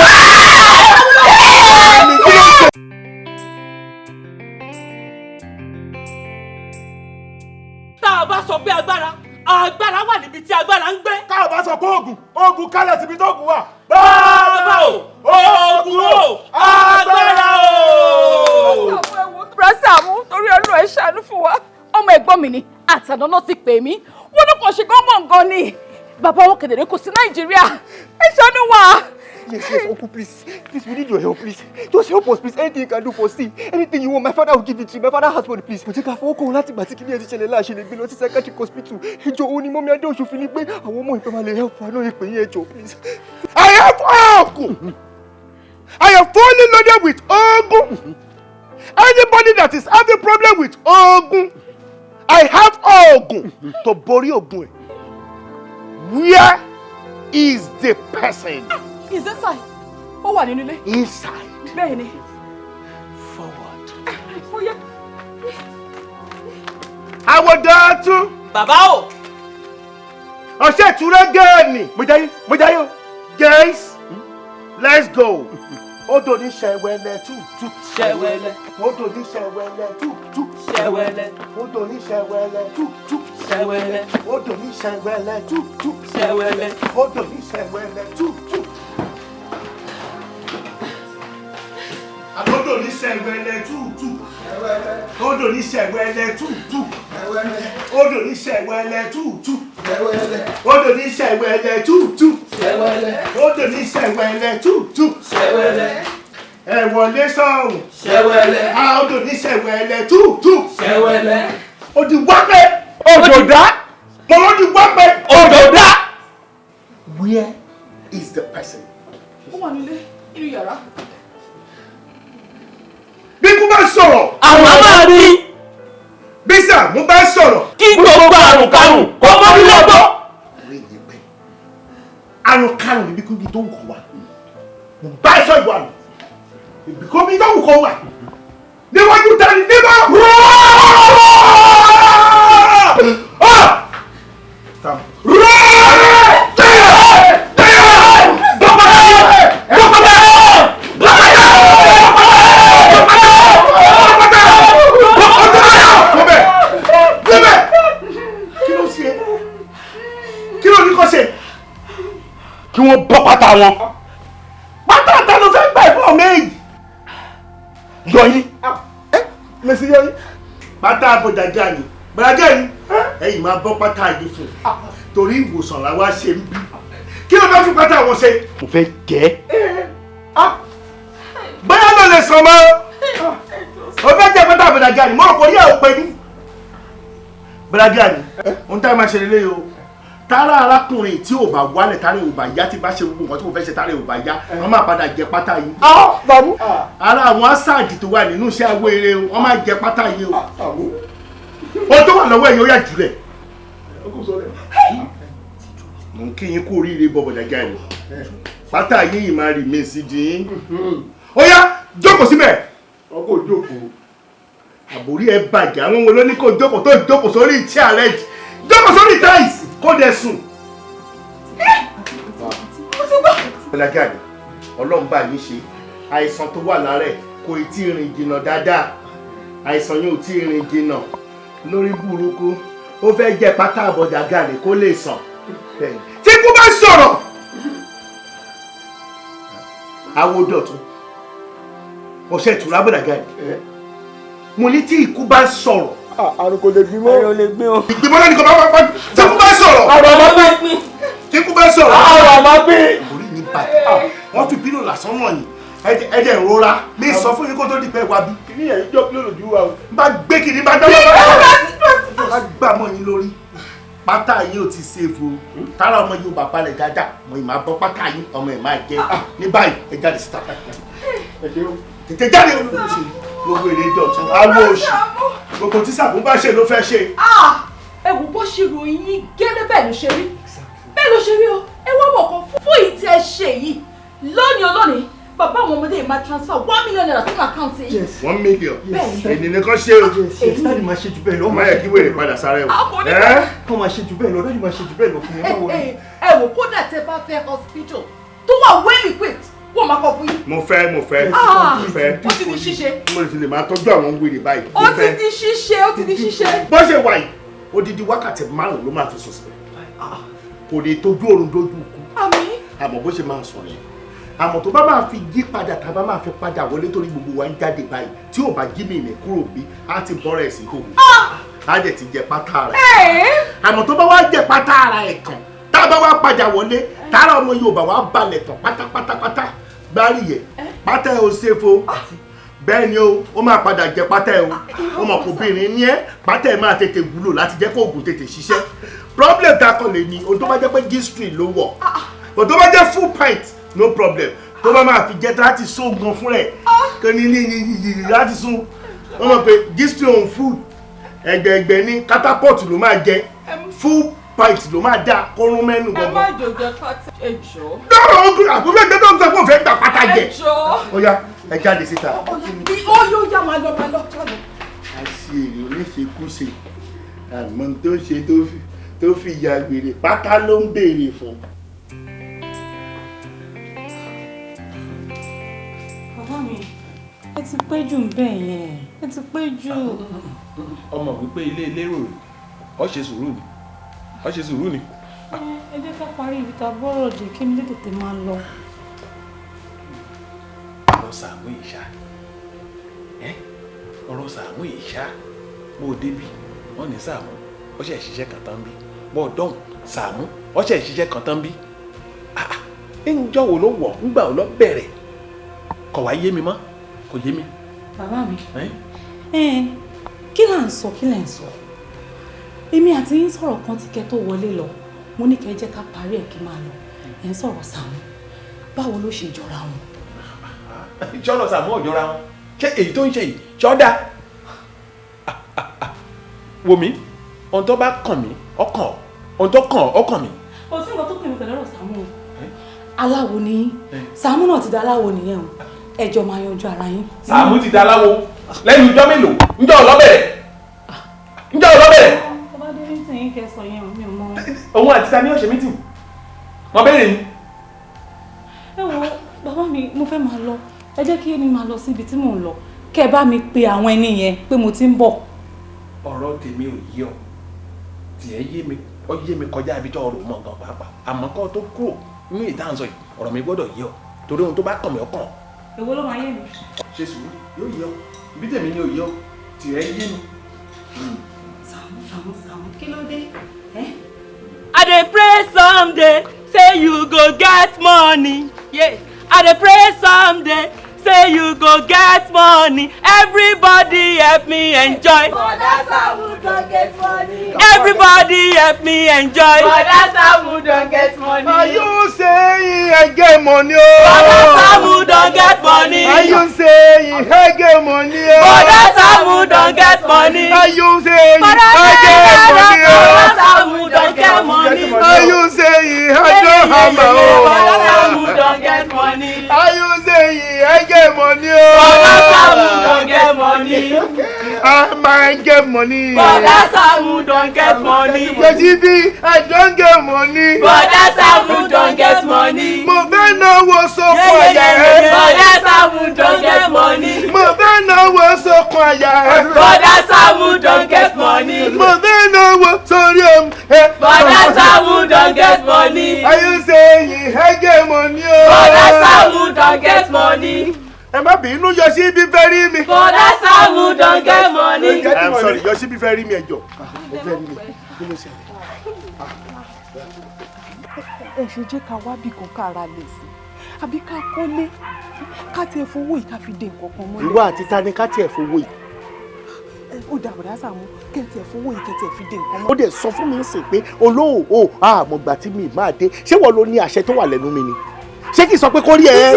Tá a bá sọ pé agbára wà níbi tí agbára ń gbé. Ká o bá sọ pé oògùn kálẹ̀ síbi tó oògùn wà. Bàbá o, oògùn o, agbára o. Saamu, torí Ọlọ́run ẹ ṣàánú fún wa. Ọmọ ẹ̀gbọ́n mi ni àtàná náà ti pè mí. Wọ́n ní kò ṣe gángan ni. Bàbá wọn kedere kò sí Nàìjíríà. Ẹ ṣàánú wa. Yes, Uncle, please, we need your help, please. Just help us, please. Anything you can do for see. Anything you want, my father will give it to you. My father has money, please. But take a phone call láti gbà tí kí ni ẹ ti ṣẹlẹ̀ láṣẹ lè gbé lọ sí psychiatric hospital. Ẹjọ́ òun ni mọ́mí Adé Oṣù fi ní pé àwọn ọmọ ìpè máa lè help wa lóye pé yín ẹjọ́, please. I have oògùn. I am fully loaded with oògùn. Anybody that is having problem with oògùn, I have oògùn to borí oògùn ẹ̀. Where is the person? Is inside? Ó wà nínú ilé. Inside. Bẹ́ẹ̀ni. Forward. Ó yẹ. Àwọ̀dà tún. Bàbá o. Ọ̀sẹ̀ ìtura gẹ́ẹ̀nì. Mo jayé o. Guys, let's go. Odò ní ṣẹ̀wẹ̀lẹ̀ tú. Ṣẹ̀wẹ̀lẹ̀. Odò ní ṣẹ̀wẹ̀lẹ̀ tú. Ṣẹ̀wẹ̀lẹ̀. Odò ní ṣẹ̀wẹ̀lẹ̀ tú. Ṣẹ̀wẹ̀lẹ̀. Odò ní ṣẹ̀wẹ̀lẹ̀ tú. Ṣẹ̀wẹ̀lẹ̀. Odò ní ṣẹ̀wẹ̀lẹ̀ tú. Odò ní ṣẹ̀wẹ̀lẹ̀ tú. Odò ní ṣẹ̀wẹ̀lẹ̀ tú. Odò ní ṣẹ̀wẹ̀lẹ̀ tú. Odò ní ṣẹ̀wẹ̀lẹ̀ tú. Odò ní ṣẹ̀wẹ̀lẹ̀ tú. Ẹ wọlé sọ̀hún. Ṣẹ̀wẹ̀lẹ̀. Odò ní ṣẹ̀wẹ̀lẹ̀ tú. Ṣẹ̀wẹ̀lẹ̀. Odi wápẹ́. Òjòdá. Mọ̀lọ́dì wápẹ́. Òjòdá. Where is the person? Ó wà nílé, inú yàrá. Bí kú bá sọ̀rọ̀. Àwọn máa rí. Bí Saamu bá sọ̀rọ̀. Kí gbogbo àrùn-kárùn kó mọ́ ní lọ́gbọ́. Orí yẹn pẹ́. Àrùn-kárùn níbi kúbi tó ń kọ̀ wá. Mo bá ẹ sọ ìwà mi. Ibi kó mi tó ń kọ̀ wá. Níwájú tani níbà. Kí wọ́n bọ́ pátá wọn. Pátá ta ló fẹ́ gbà ìbọn méjì. Yọyín. Lẹ́sìn yọyín. pátá àbọ̀dàgà ni bàdàgà ni ẹ̀yin máa bọ́ pátá yìí fún torí ìwòsàn làwa ṣe ń bí kí ló bá fi pátá wọn ṣe. mo fẹ́ jẹ́. bóyá ló lè sàn mọ́ o fẹ́ jẹ́ pátá àbọ̀dàgà ni mo rò pé yẹ́ ò pé ní. bàdàgà ni ohun tá a máa ṣe lélẹ́yìí o tára arákùnrin tí ò bá wálẹ̀ tára ò bá yá tí bá ṣe gbogbo nǹkan tí mo fẹ́ ṣe tára ò bá yá wọ́n máa padà jẹ pátá yìí. ara àwọn asáàdì tó wà nínú iṣẹ́ awé eré wọ́n máa jẹ pátá yìí o. ó tó wà lọ́wọ́ ẹ̀yìn ó yà jùlẹ̀. mo ń kí yín kú oríire bọ̀bọ̀dàgà yìí pátá yìí máa rì mí sí dín. ó yá jókòó síbẹ̀. ọkọ̀ jókòó. àbórí ẹ bàjẹ́ àwọn wo ló ní kó jókòó tó jókòó sórí ìtí ààrẹ jókòó sórí táìsì kó dẹ sùn. bọ̀dàgà ni ọlọ́run bá yín ṣe àìsàn tó wà lára ẹ̀ kò tí ì rìn jìnnà dáadáa àìsàn yóò tí ì rìn jìnnà lórí burúkú ó fẹ́ jẹ́ pátá àbọ̀dàgà ni kó lè sàn. tí kú bá sọ̀rọ̀ àwo dọ̀tún ọ̀sẹ̀ ìtura bọ̀dàgà ni mo ní tí ikú bá sọ̀rọ̀. àrùn kò lè gbímọ́. àrùn ò lè gbé o. ìgbìmọ̀ náà ni kò bá wá pàdé tí ikú bá sọ̀rọ̀. àrùn ọmọ gbé. tí ikú bá sọ̀rọ̀. àrùn ọmọ gbé. orí mi bàjẹ́ wọ́n fi pílò lásán wọ̀nyí ẹ̀jẹ̀ ìrora mi sọ fún yín kó tó di pé wá bí. kìnì yẹn jọ pílò lójú wa o. n bá gbé kìnì bá dánwó bá gbà mọ́ yín lórí pátá yín ò ti ṣèfò tára ọmọ yóò bá balẹ̀ dáadáa mo ì máa bọ́ pátá yín ọmọ ẹ̀ máa jẹ ní báyìí ẹ jáde síta tètè jáde olùkọ́sí gbogbo èrè dọ̀tún awo oṣù gbogbo tí Sàámú bá ṣe ló fẹ́ ṣe. ẹ wò bó ṣe ròyìn yín gẹ́lẹ́ bẹ́ẹ̀ ló ṣe rí bẹ́ẹ̀ ló ṣe rí o ẹ wá mọ̀ kan fún ìtì ẹ ṣe yìí lónìí olónìí bàbá àwọn ọmọdé yìí máa transfer $1 million sínú àkáǹtì yìí. Yes, 1 million. Bẹ́ẹ̀ni. Ènìyàn kan ṣe o. yes dáàdì máa ṣe jù bẹ́ẹ̀ lọ. Ọmọ yẹ kí wèrè padà sáré o. kọ́ máa ṣe jù bẹ́ẹ̀ lọ dáàdì máa ṣe jù bẹ́ẹ̀ lọ fún mi. ẹ wò kódà tẹ bá fẹ́ hospital tó wà well equipped wọ́n máa kọ fún yín. Mo fẹ́. Ó ti di ṣíṣe. Mo lè fi lè máa tọ́jú àwọn wèrè báyìí. Ó ti di ṣíṣe. Bó ṣe wà yìí, odidi wákàtí 5 ló máa fi sùn síbẹ̀. Kò lè tójú oorun dójú ikú. Àmín. Àmọ́ bó ṣe máa sọ yẹn. Àmọ́ tó bá máa fi yí padà tá a bá máa fi padà wọlé torí gbogbo wa ń jáde báyìí tí ò bá jí mi ìmẹ̀ kúrò bí á ti bọ́ra ẹ̀ sí òun. Á dẹ̀ ti jẹ pátá rẹ̀. Àmọ́ tó bá wá jẹ pátá ara ẹ̀ kàn tá a bá wá padà wọlé tára ọmọ Yorùbá wá balẹ̀ tán pátápátápátá gbárí yẹ pátá ẹ̀ ò ṣèfo bẹ́ẹ̀ ni ó máa padà jẹ pátá ẹ̀ o ọmọkùnrin ní ẹ́ pátá ẹ̀ máa tètè wúlò láti jẹ́ kó oògùn tètè ṣiṣẹ́ problem tá a kàn lè ní ohun tó bá jẹ́ pé gistri ló wọ̀ but tó bá jẹ́ full pint no problem tó bá máa fi jẹ́ láti sóògùn fún rẹ̀ kò ní láti sún wọ́n mọ̀ pé gistri on food ẹgbẹ̀ẹ̀gbẹ̀ ní catapult ló máa jẹ full pint ló máa dá kórún mẹ́nu gbọ̀ngàn. ẹ má jòjò pátá ẹ jọ. dọ́rọ̀ ogun àbúrò ẹgbẹ́ tó ń sọ pé òun fẹ́ gbà pátá jẹ. ẹ jọ. ó yá ẹ jáde síta. ó yóò yá máa lọ jáde. àṣì èrè oníṣekúṣe àmọ́ tó ṣe tó fi ya gbèrè pátá ló ń béèrè fún. bàbá mi ẹ ti pẹ́ jù ń bẹ̀ yẹn ẹ ti pẹ́ jù. ọmọ wípé ilé elérò rè ọ ṣe sùúrù ni ọ ṣe sùúrù ni. ẹ jẹ́ ká parí ibi tá a bọ́rọ̀ dé kí mi tètè máa lọ. ọ̀rọ̀ Sàámú ìṣá ọ̀rọ̀ Sàámú ìṣá bó o débi wọ́n ní Sàámú ọṣẹ ìṣiṣẹ́ kan tán bí bó o dọ̀hùn Sàámú ọṣẹ ìṣiṣẹ́ kan tán bí ńjọ́ wo ló wọ̀ ńgbà wo ló bẹ̀rẹ̀ kò wá yé mi mọ́ kò yé mi. bàbá mi kí là ń sọ kí lẹ̀ ń sọ èmi àti yín sọ̀rọ̀ kan tí kẹ́ tó wọlé lọ mo ní kẹ́ jẹ́ ká parí ẹ̀ kí máa lọ ẹ̀ ń sọ̀rọ̀ Sàámú báwo ló ṣe jọra wọn. ìjọ́rọ̀ Sàámú ò jọra wọn ṣé èyí tó ń ṣe yìí ṣọ́dá wò mí ohun tó bá kàn mí ọkàn ohun tó kàn ọkàn mi. kò sí nǹkan tó pè mí pẹ̀lú ọ̀rọ̀ Sàámú o aláwo ni yín Sàámú náà ti da aláwo nìyẹn o ẹjọ́ máa yanjú ara yín. Sàámú ti da aláwo lẹ́nu ìjọ́ mélòó ńjọ́ ọlọ́bẹ̀rẹ̀ ńjọ́ ọlọ́bẹ̀rẹ̀. ọba dé ní tẹ̀yìn kẹsàn yẹn mi ò mọ. òun àti ta ni ó ṣe mítìn wọn béèrè ni. ẹ wo bàbá mi mo fẹ́ máa lọ ẹ jẹ́ kí èmi máa lọ síbi tí mò ń lọ kẹ́ ẹ bá mi pe àwọn ẹni yẹn pé mo ti ń bọ̀. ọ̀rọ̀ tèmi ò yé ọ tiẹ̀ yé mi kọjá ibi tí ọ̀rọ̀ mọ̀ gan pàápàá àmọ́ kọ́ tó kúrò nínú ìdáhùnsọ yìí ọ̀rọ̀ mi gbọ́dọ̀ yé ọ torí ohun tó bá kàn mí ọkàn. èwo ló máa yé mi. ṣe sùúrù yóò yé ọ ibi tèmi ni ò yé ọ tiẹ̀ yé mi Saamu, kí ló dé? I dey pray someday, say you go get money. Yeah. I dey pray someday, say you go get money. Everybody help me enjoy. Brother Saamu don't get money. Everybody help me enjoy. Brother Saamu don't get money. Are you saying I get money? Brother Saamu don't get money. Are you saying I get money? Brother Saamu don't get money. Are you saying I get money? Brother Saamu don't get money. Are you saying I don't have my own? Brother Saamu don't get money. Are you saying I get money? Brother Saamu don't get money. I might get money. Brother Saamu don't get money. Baby, I don't get money. Brother Saamu don't get money. Mo fẹ́ náwó sókun àyà ẹ̀. Brother Saamu don't get money. Mo fẹ́ náwó sókun àyà ẹ̀. Brother Saamu don't get money. Mo fẹ́ náwó sórí omi ẹ̀. Brother Saamu don't get money. Are you saying I get money? Brother Saamu don't get money. Ẹ má bínú, Yosibi fẹ́ rí mi. Brother Saamu don't get money. I'm sorry, Yosibi fẹ́ rí mi ẹjọ́. Ẹ fẹ́ rí mi. Kí ló ṣe? Ẹ ṣe jẹ́ ká wá bí kan ká ra lè sí àbí ká kọ́lé ká tiẹ̀ fowó yìí ká fi dé nǹkan kan mọ́lẹ̀. Ìwọ àti ta ni ká tiẹ̀ fowó yìí? Ó dà bọ̀dá Saamu kẹ́ tiẹ̀ fowó yìí kẹ́ tiẹ̀ fi dé nǹkan Ó mọ́lẹ̀. dẹ̀ sọ fún mi nísìnyí pé olóò àmọ̀gbà tí mi máa dé. Ṣé wọ́n ló ní àṣẹ tó wà lẹ́nu mi ni? Ṣé kì í sọ pé kó rí ẹ?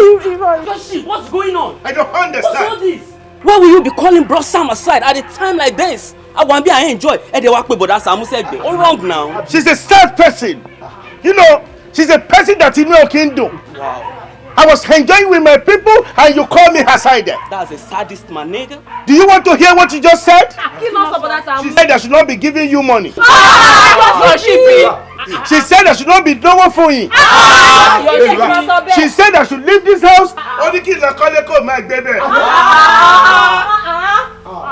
Joshi, what's going on? I don't understand. What's all this? Why will you be calling Bro Sam aside at a time like this? I want to be enjoy. Ẹ dẹ̀ wá pé Bọ̀dá Saamu sẹ́gbẹ̀ẹ́. All wrong now. She's a sad person. You know, she's a person that you know can do. Wow. I was enjoying with my people and you call me aside. That's a sadist man, nigga. Do you want to hear what you just said? Kí ló sọ Bọ̀dá Saamu? She said I should not be giving you money. She said I should not be doing for you. She said I should leave this house.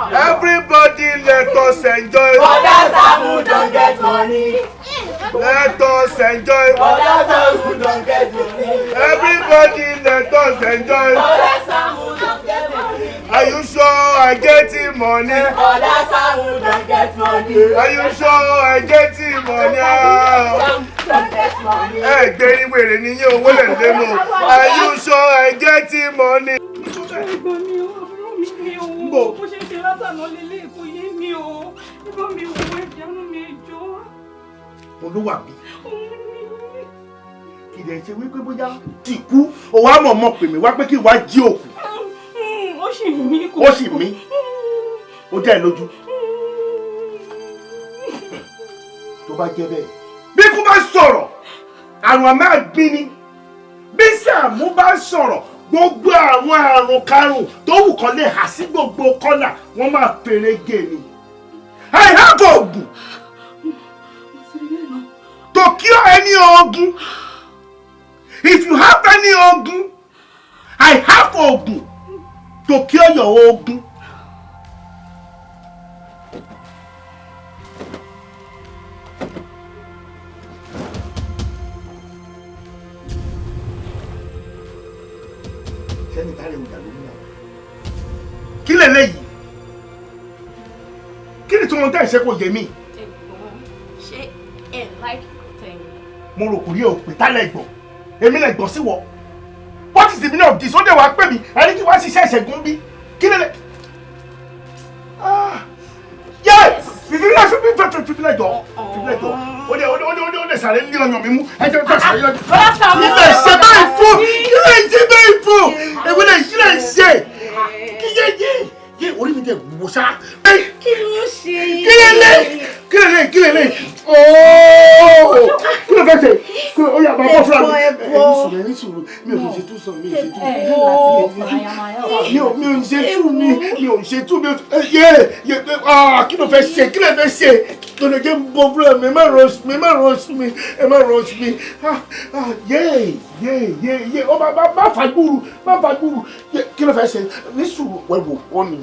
Everybody let us enjoy. Brother Saamu don't get money. Let us enjoy. Brother Saamu don't get money. Everybody let us enjoy. Brother Saamu don't get money. Are you sure I getting money? Brother Saamu don't get money. Are you sure I getting money? Don't get money. Hey, Gary, wait, ni yín owó lẹ̀ ń lé mọ́. Are you sure I getting money? Ẹ̀gbọ́n mi ò àbúrò mi ò bó ṣe ṣe látàná lélẹ̀ kò yé mi o. Ẹ̀gbọ́n mi ò wọ ìjánu mi jọ. Olúwàbí. Kì í dẹ̀ ṣe wípé bóyá ti kú, ó wá mọ̀ pè mí wá pé kí n wá jí òkú. Ó sì mí kò. Ó sì mí. Ó dẹ̀ lójú. Tó bá jẹ́ bẹ́ẹ̀. Bí kú bá sọ̀rọ̀, àrùn àmọ́ àgbín ni. Bí Saamu bá sọ̀rọ̀, gbogbo àwọn àrùn karùn tó wù kán lè hà sí gbogbo kọ́nà wọ́n máa perege ni. I have oògùn to cure any oògùn. If you have any oògùn, I have oògùn to cure your oògùn. Kí lélẹ́yìí? Kí ni tí wọ́n tẹ́ ìṣe kò yé mi? Ṣé ẹ like tẹ̀yìn? Mo rò kò rí òpè tálẹ̀ ẹ̀gbọ́n. Èmi lè gbọ́ sí wọ. What is the meaning of this? Ó dẹ̀ wá pè mí. Ẹni kí wá ṣiṣẹ́ ìṣẹ́gun bí. Kí lélẹ̀? Yes! Fìfìlẹ̀ jọ. Ó dẹ̀ sàré ní ọyàn mi mú. Ẹ jẹ́ kí sàré lọ́jọ́. Ilé ìṣe báyìí fún. Ilé ìṣe báyìí fún. Èmi lè ṣe. Kí yé orí mi dẹ̀ wò ṣá. Kí ló ṣe yìí? Kí lélẹ̀? Ooo! Kí ló fẹ́ ṣe? Ó yá máa bọ́ fúnra mi. Ẹni sùúrù. Mi ò ṣe tú sọ. Mi ò ṣe tú. Kí ló fẹ́ ṣe? Kí ló jẹ́ bọ́ fúnra mi? Ẹ má rush mi. Ó má fàgbúrú. Kí ló fẹ́ ṣe? Ní sùúrù wẹ̀wò ó ní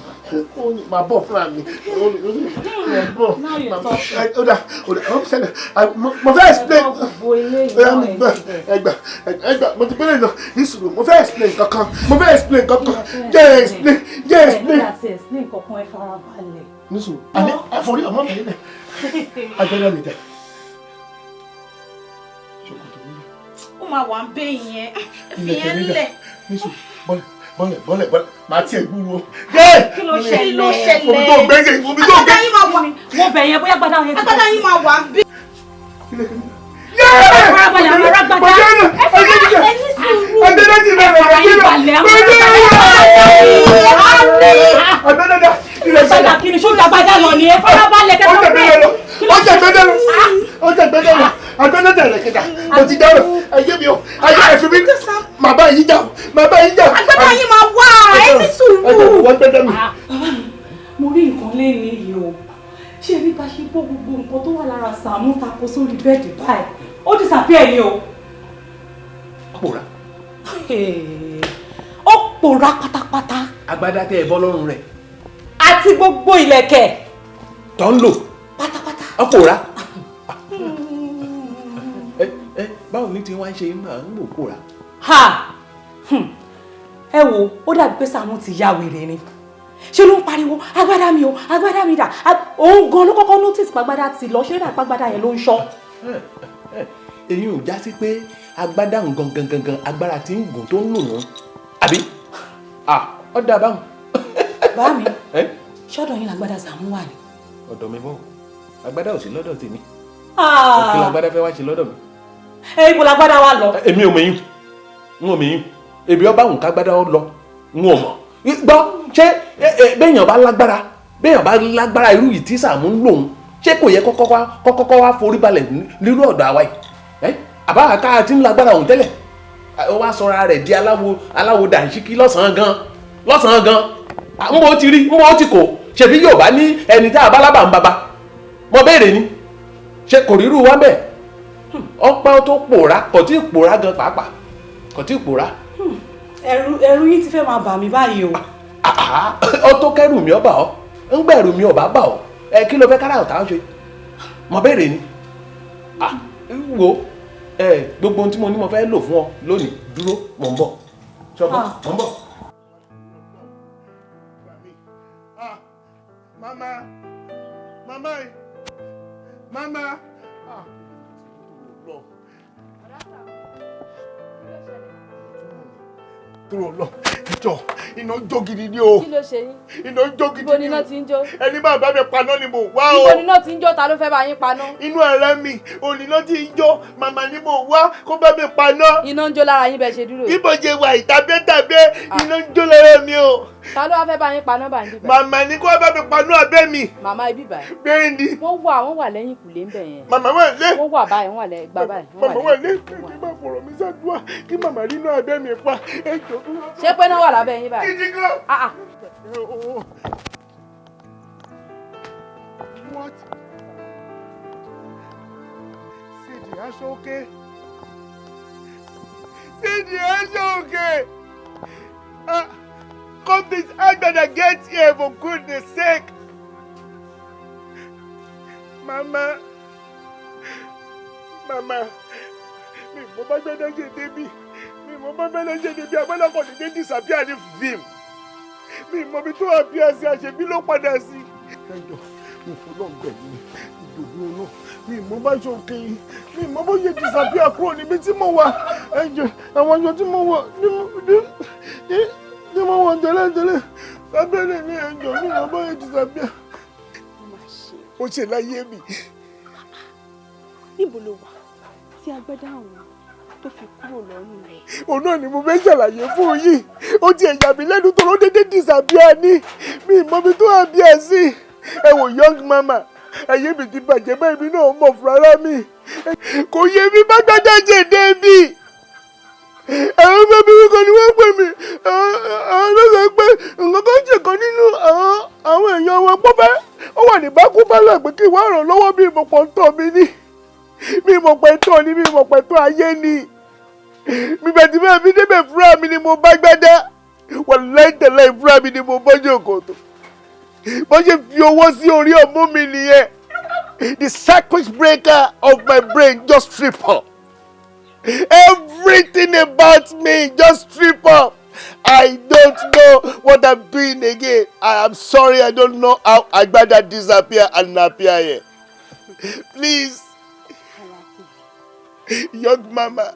máa bọ̀ fúnra mi. Mo fẹ́ explain. Ẹgbà mo ti bẹ̀rẹ̀ náà ní sùúrù. Mo fẹ́ explain kankan. Jẹ́ explain. Explain kankan ẹ farabalẹ̀. nísù àní àforí ọmọ mi nílẹ̀ agbẹ́dá mi dẹ̀. ṣòkòtò mi lẹ̀. ó máa wà ń bẹ́ ìyẹn fi yẹn lẹ̀. nísù bọ́lẹ̀ máa tiẹ̀ gbúrò. kí ló ṣẹlẹ̀? omi tó gbẹ́sẹ̀ omi tó gbẹ́sẹ̀. agbádá yín máa wà. mo bẹ̀ yẹn bóyá agbádá yẹn ti bọ̀. agbádá yín máa wà ń bẹ́. Mo rí nǹkan lẹ́yìn yìí o. Ṣé rí bá ṣe gbọ́ gbogbo nǹkan tó wà lára Saamu tako sórí bẹ́ẹ̀dì báyìí? Ó disappear ni o. Ó pòórá. Ó pòórá pátápátá. Agbádá tẹ ẹ bọ́ lọ́rùn rẹ̀. Àti gbogbo ìlẹ̀kẹ̀. Tó ń lò. Pátápátá. Ó pòórá. Báwo ni tí wọ́n ń ṣe máa ń lò pòórá? Ẹ wo, ó dàbí pé Saamu ti ya wèrè ni. Ṣé ló ń pariwo agbádá mi o, agbádá mi dà. Òun gan ló kọ́kọ́ notice pàgbádá ti lọ, ṣé pàgbádá yẹn ló ń ṣọ́. Èyí ò já sí pé agbádá gangan agbára tí ń gùn tó ń lò wọ́n. Àbí? Ó dà báwọn. Bá mi, ṣọ́dọ̀ yín làgbádá Saamu wà ní. Ọ̀dọ̀ mi bọ̀, agbádá ò sí lọ́dọ̀ tèmi. Kí làgbádá fẹ́ wá ṣe lọ́dọ̀ mi? Ibo làgbádá wa lọ? Èmi ò mẹ̀yìn, n ò mẹ̀yìn. Èbí ọba òun kágbádá ó lọ, n ò mọ̀. Gbọ́ ṣé béèyàn bá lágbára irú yìí tí Saamu ń lòun, ṣé kò yẹ kọ́kọ́ wá forí balẹ̀ nírú ọ̀dọ̀ àwa yìí? Àbá ká ti ń lágbára òun tẹ́lẹ̀. Ó wá sọra rẹ̀ di aláwo dànsíkí lọ́sàn-án gan. Ń bó ti rí, ń bó ti kò. Ṣèbí yóò bá ní ẹni tá a bá lábà ń baba. Mo béèrè ni. Ṣé kò rírú wá bẹ́ẹ̀? Ọpẹ́ tó pòórá, kò tí ì pòórá gan pàápàá. Kò tí ì pòórá. Ẹ̀rù yín ti fẹ́ máa bà mí báyìí o. Ó tó kẹ́rù mi ọba ọ, ń gbẹ̀rù mi ọba bà ọ. Kí ló fẹ́ kára ọ̀tá ṣe? Mo béèrè ni. Wo gbogbo ohun tí mo ní mo fẹ́ lò fún ọ lónìí dúró mò ń bọ̀. Ṣọgbọ́n mò ń bọ̀. Mama. Dúró lọ, ìjọ iná jó gidi ni o. Kí ló ṣe yín? Iná jó gidi ni o. Ibo ni iná ti ń jó? Ẹni máa bá mi paná ni mo wá o. Ibo ni iná ti ń jó? Ta ló fẹ́ bá yín paná? Inú ẹ̀rẹ́ mi, òníná ti ń jó, màmá ni mo wá kó bá mi paná. Iná ń jó lára yín bẹ́ẹ̀ ṣe dúró. Ibo ṣe wà ìtàbẹ́tàbẹ́, iná ń jó lára mi o. Ta ló wá fẹ́ bá yín paná bá ń bíbá? Màmá ni kó bá mi paná abẹ́ mi. Màmá ibi báyìí. Bẹ́ẹ̀ ni. Wọ́n wà lẹ́yìn kùlé ń bẹ̀ yẹn. Màmá wà lé. Wọ́n wà báyìí, wọ́n wà lẹ́yìn gbà báyìí. Màmá wà lé. Kí máa fọ̀rọ̀ mi ṣàdúrà kí màmá rí inú abẹ́ mi pa. Ṣé pé náà wà lábẹ́ yín báyìí? Gidi gan. What? See the ASO okay? See the ASO okay? Come this Agbada get here for goodness sake. Mama, mi mo bá gbẹ́dẹ́ ṣe débi, agbẹ́dẹ́ kò ní dé disappear ní fíìm. Mi mo bí tó àbíyá sí àṣebí ló padà sí. Ẹjọ́ mi fún lọ́gbẹ̀ mi, ìdòdó náà, mi mo bá ṣòkè yìí, mi mo bó ṣe disappear kúrò níbi tí mo wà. Ẹjọ́ àwọn aṣọ tí mo wọ̀ ní mo wọ̀ tẹ́lẹ̀ lábẹ́rẹ́ ní ẹjọ́ mi mo bó ṣe disappear. Ó ṣe láyé mi. Níbo ló wà tí agbádá àwọn tó fi kúrò lọ́rùn rẹ̀? Òun náà ni mo fẹ́ ṣàlàyé fún yìí. Ó ti ẹ̀yà mi lẹ́nu tó ló dédé disappear ní. Mi ìmọ̀bi tó àbíyá sí. Ẹ wò young mama, ẹ̀yẹ́ mi ti bàjẹ́ báyìí mi náà mọ̀ fún ara mi. Kò yẹ mi bá gbádá jẹ débi. Àwọn ọmọ mi kan ni wọ́n pè mí. Àwọn ló sọ pé nǹkan kan jẹ̀ kan nínú àwọn èèyàn wọn pọ́fẹ́. Ó wà ní bákúbálà pé kí wọ́n ràn lọ́wọ́ bí ìmọ̀pọ̀ ń tọ̀ mí ní. Mi ìmọ̀pẹ̀ tọ̀ ni, mi ìmọ̀pẹ̀ tọ̀ ayé ni. Mi bẹ̀tí bẹ́ẹ̀ mi débẹ̀ fúnra mi ni mo bá gbádá. Wàláhì tàláhì fúnra mi ni mo bọ́jú òkòtò. Bó ṣe fi owó sí orí ọmú mi nìyẹn. The circuit breaker of my brain just trip up. Everything about me just trip up. I don't know what I'm doing again. I am sorry, I don't know how Agbada disappear and appear here. Please. Young mama.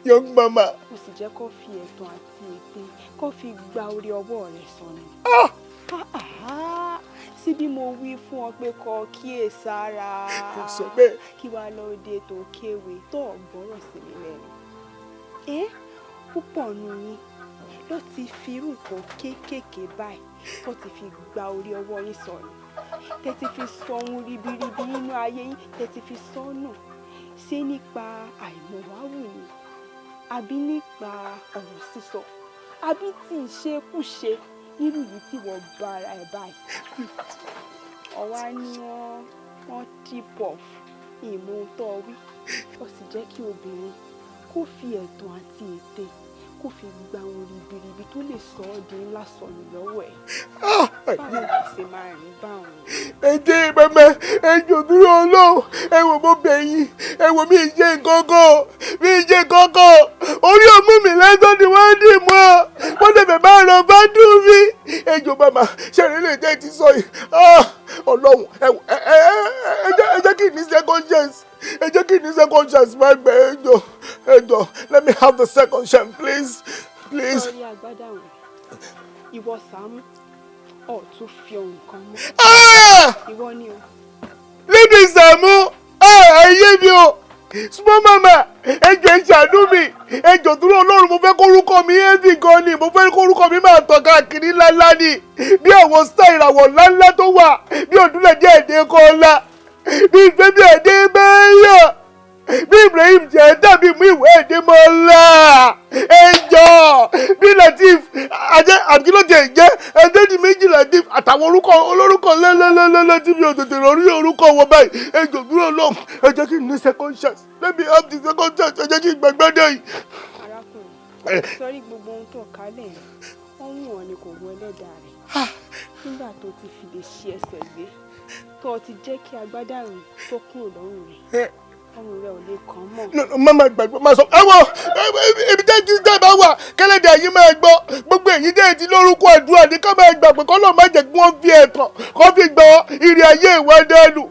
Young mama. Ó sì jẹ́ kó fi ẹ̀tàn àti ète kó fi gba orí ọwọ́ rẹ̀ sọnù. Síbí mo wí fún ọ pé kó kíyèsára. Kò sọ bẹ́ẹ̀. Kí wàá lọ dé tó kéwèé tó gbọ́rọ̀ sí mi lẹ́nu. Púpọ̀ nù yín ló ti fi irú nǹkan kéékèèké báyìí tó ti fi gba orí ọwọ́ yín sọnù. Tẹ́ ti fi sọ ohun ribiribi nínú ayé yín, tẹ́ ti fi sọnù. Ṣé nípa àìmọ̀wáwù ni? Àbí nípa ọ̀rọ̀ sísọ? Àbí tí ìṣekúṣe irú yìí tí wọ́n bá ara ẹ̀ báyìí? Ọ̀wá ni wọ́n tip off ìmú tó wí. Ó sì jẹ́ kí obìnrin kó fi ẹ̀tàn àti ète kó fi gba ohun ribiribi tó lè sọ ọ́ di ńlá sọnù lọ́wọ́ ẹ̀. Báwo lè ṣe máa rìn báwọn? Ẹ jẹ́ mama, ẹ jọ̀ọ́ dúró Ọlọ́run, ẹ wò mo bẹ̀ yín, ẹ wò mí jẹ́ nǹkankan, mi jẹ́ nǹkankan, orí ọmú mi lẹ́tọ́ ni wọ́n dì mọ́, wọ́n lè fẹ́ bá lọ bá dùn mí. Ẹ jọ̀ọ́ mama, ṣẹ̀rí lè jẹ́ ti sọ yìí, Ọlọ́run, ẹ jẹ́ kí n ní second chance. Ẹ jẹ́ kí n ní second chance máa gbẹ ẹ jọ̀ọ́, let me have the second chance please. Sọ́rí Agbada wọn, ìwọ Saamu, ọ̀ tún fi ohun kan mọ́. Ìwọ ni o. Lébi Saamu, ayé mi o, small mama, ẹ jọ̀ọ́ ẹ ṣàánú mi, ẹ jọ̀ọ́ dúró Ọlọ́run, mo fẹ́ kórúkọ mi heavy gan ni, mo fẹ́ kórúkọ mi máa tàn káàkiri ńláńlá ni, bí àwọn style ìràwọ̀ ńláńlá tó wà, bí Odunlade Adekola, bí ìfẹ́bí ẹ̀dẹ́ bẹ́yà, bí Ibrahim jẹ́ tàbí mú ìwé èdè mọ́lá, ẹjọ́ bí Latif àbíkílódé jẹ́ ẹ̀dẹ́ni méjì Latif àtàwọn olórúkọ lẹ́lẹ́lẹ́lẹ́ tí mi ò tètè rí orúkọ wọn báyìí. Ẹjọ́ dúró lọ́hùn, ẹ jẹ́ kí n ní second chance, let me have the second chance, ẹ jẹ́ kí n gbàgbọ́ dé yìí. Arákùnrin, sọ́rí gbogbo ohun tó kálẹ̀ ọ̀hún ọ̀ ni kò wọ ẹlẹ́dàá rẹ̀ nígbà tó ti fi lè ṣe ẹsẹ̀ gbé tó ti jẹ́ kí Agbada rìn tó kúrò lọ́rùn rẹ̀. Ọrùn rẹ̀ ò lè kàn mọ́. Mama gbàgbọ́ máa sọ, ẹ wọ ibi tẹ́ kí tẹ́ bá wà kẹ́lẹ́dẹ̀ yìí máa gbọ́ gbogbo èyí dé ti lórúkọ àdúrà ní ká máa gbàgbọ́ kọ́ lọ́ọ́ má jẹ́ kí wọ́n fi ẹ̀tàn kọ́ fi gbọ́ ìrìn ayé ìwà dẹ́nu.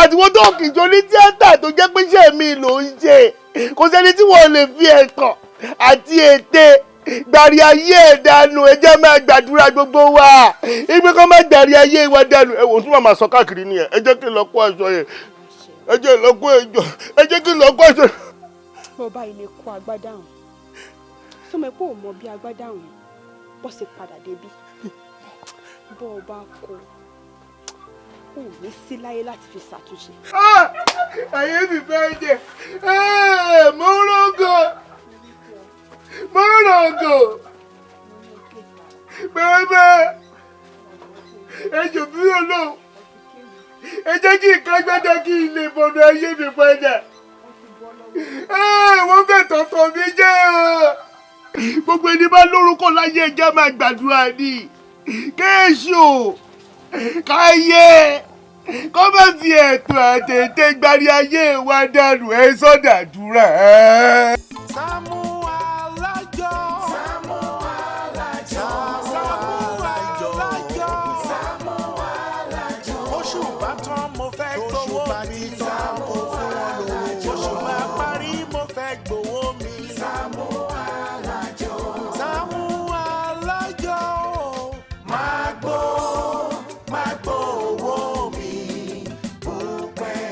Àtiwọ́n tó kìjọ ní tíátà tó jẹ́ pé iṣẹ́ mi ló ń ṣe, kò sẹ́ni tí wọ́n lè fi ẹ̀tàn àti ète gbàrí ayé ẹ̀ dànù. Ẹ jẹ́ máa gbàdúrà gbogbo wa ibi kan máa gbàrí ayé ìwà dànù. Ẹ wò ó tún máa sọ káàkiri nìyẹn, ẹ jẹ́ kí n lọ kó aṣọ yẹn, ẹ jẹ́ kí n lọ kó aṣọ. Bọ́ba ilé kó Agbada hàn, sọmọ ẹ pé ò mọ bí Agbada hàn bọ́ sí padà débí. Bọ́ọ̀bá kó ò ní sí láyé láti fi ṣàtúnṣe. Ayé mi fẹ́ jẹ, mo rògò, bẹ́ẹ̀ ẹ jò bí Ọlọ́run, ẹ jẹ́ kí nǹkan gbọ́dọ̀ kí n lè bọ̀dọ̀ ayé mi padà. Wọ́n fẹ́ tọ̀tọ̀ mi jẹ́ o. Gbogbo ẹni bá lórúkọ láyé ẹjẹ́ máa gbàdúrà ní kéèṣù káyé kọ́ bá fi ẹ̀tọ́ àtẹ̀tẹ̀ gbárí ayé wa dànù ẹ sọ́dàdúrà. Saamu ALAJO. Saamu ALAJO. Saamu ALAJO. Saamu ALAJO. Oṣù bá tán mo fẹ́ gbowó mi. Saamu ALAJO. Oṣù máa parí mo fẹ́ gbowó mi. Saamu ALAJO. Saamu ALAJO. Máa gbó owó mi.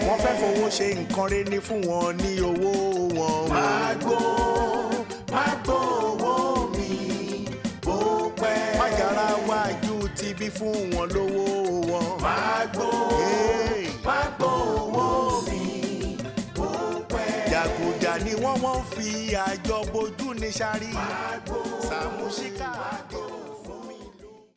Wọ́n fẹ́ fowó ṣe nǹkan rẹ̀ ní fún wọn ní owó wọn. Máa gbó owó mi bó pẹ́. Májàra wájú ti bí fún wọn lówó wọn. Máa gbó owó mi bó pẹ́. Jàgùjà ni wọ́n fi àjọ bojú ní sáré. Saamu ṣíkà.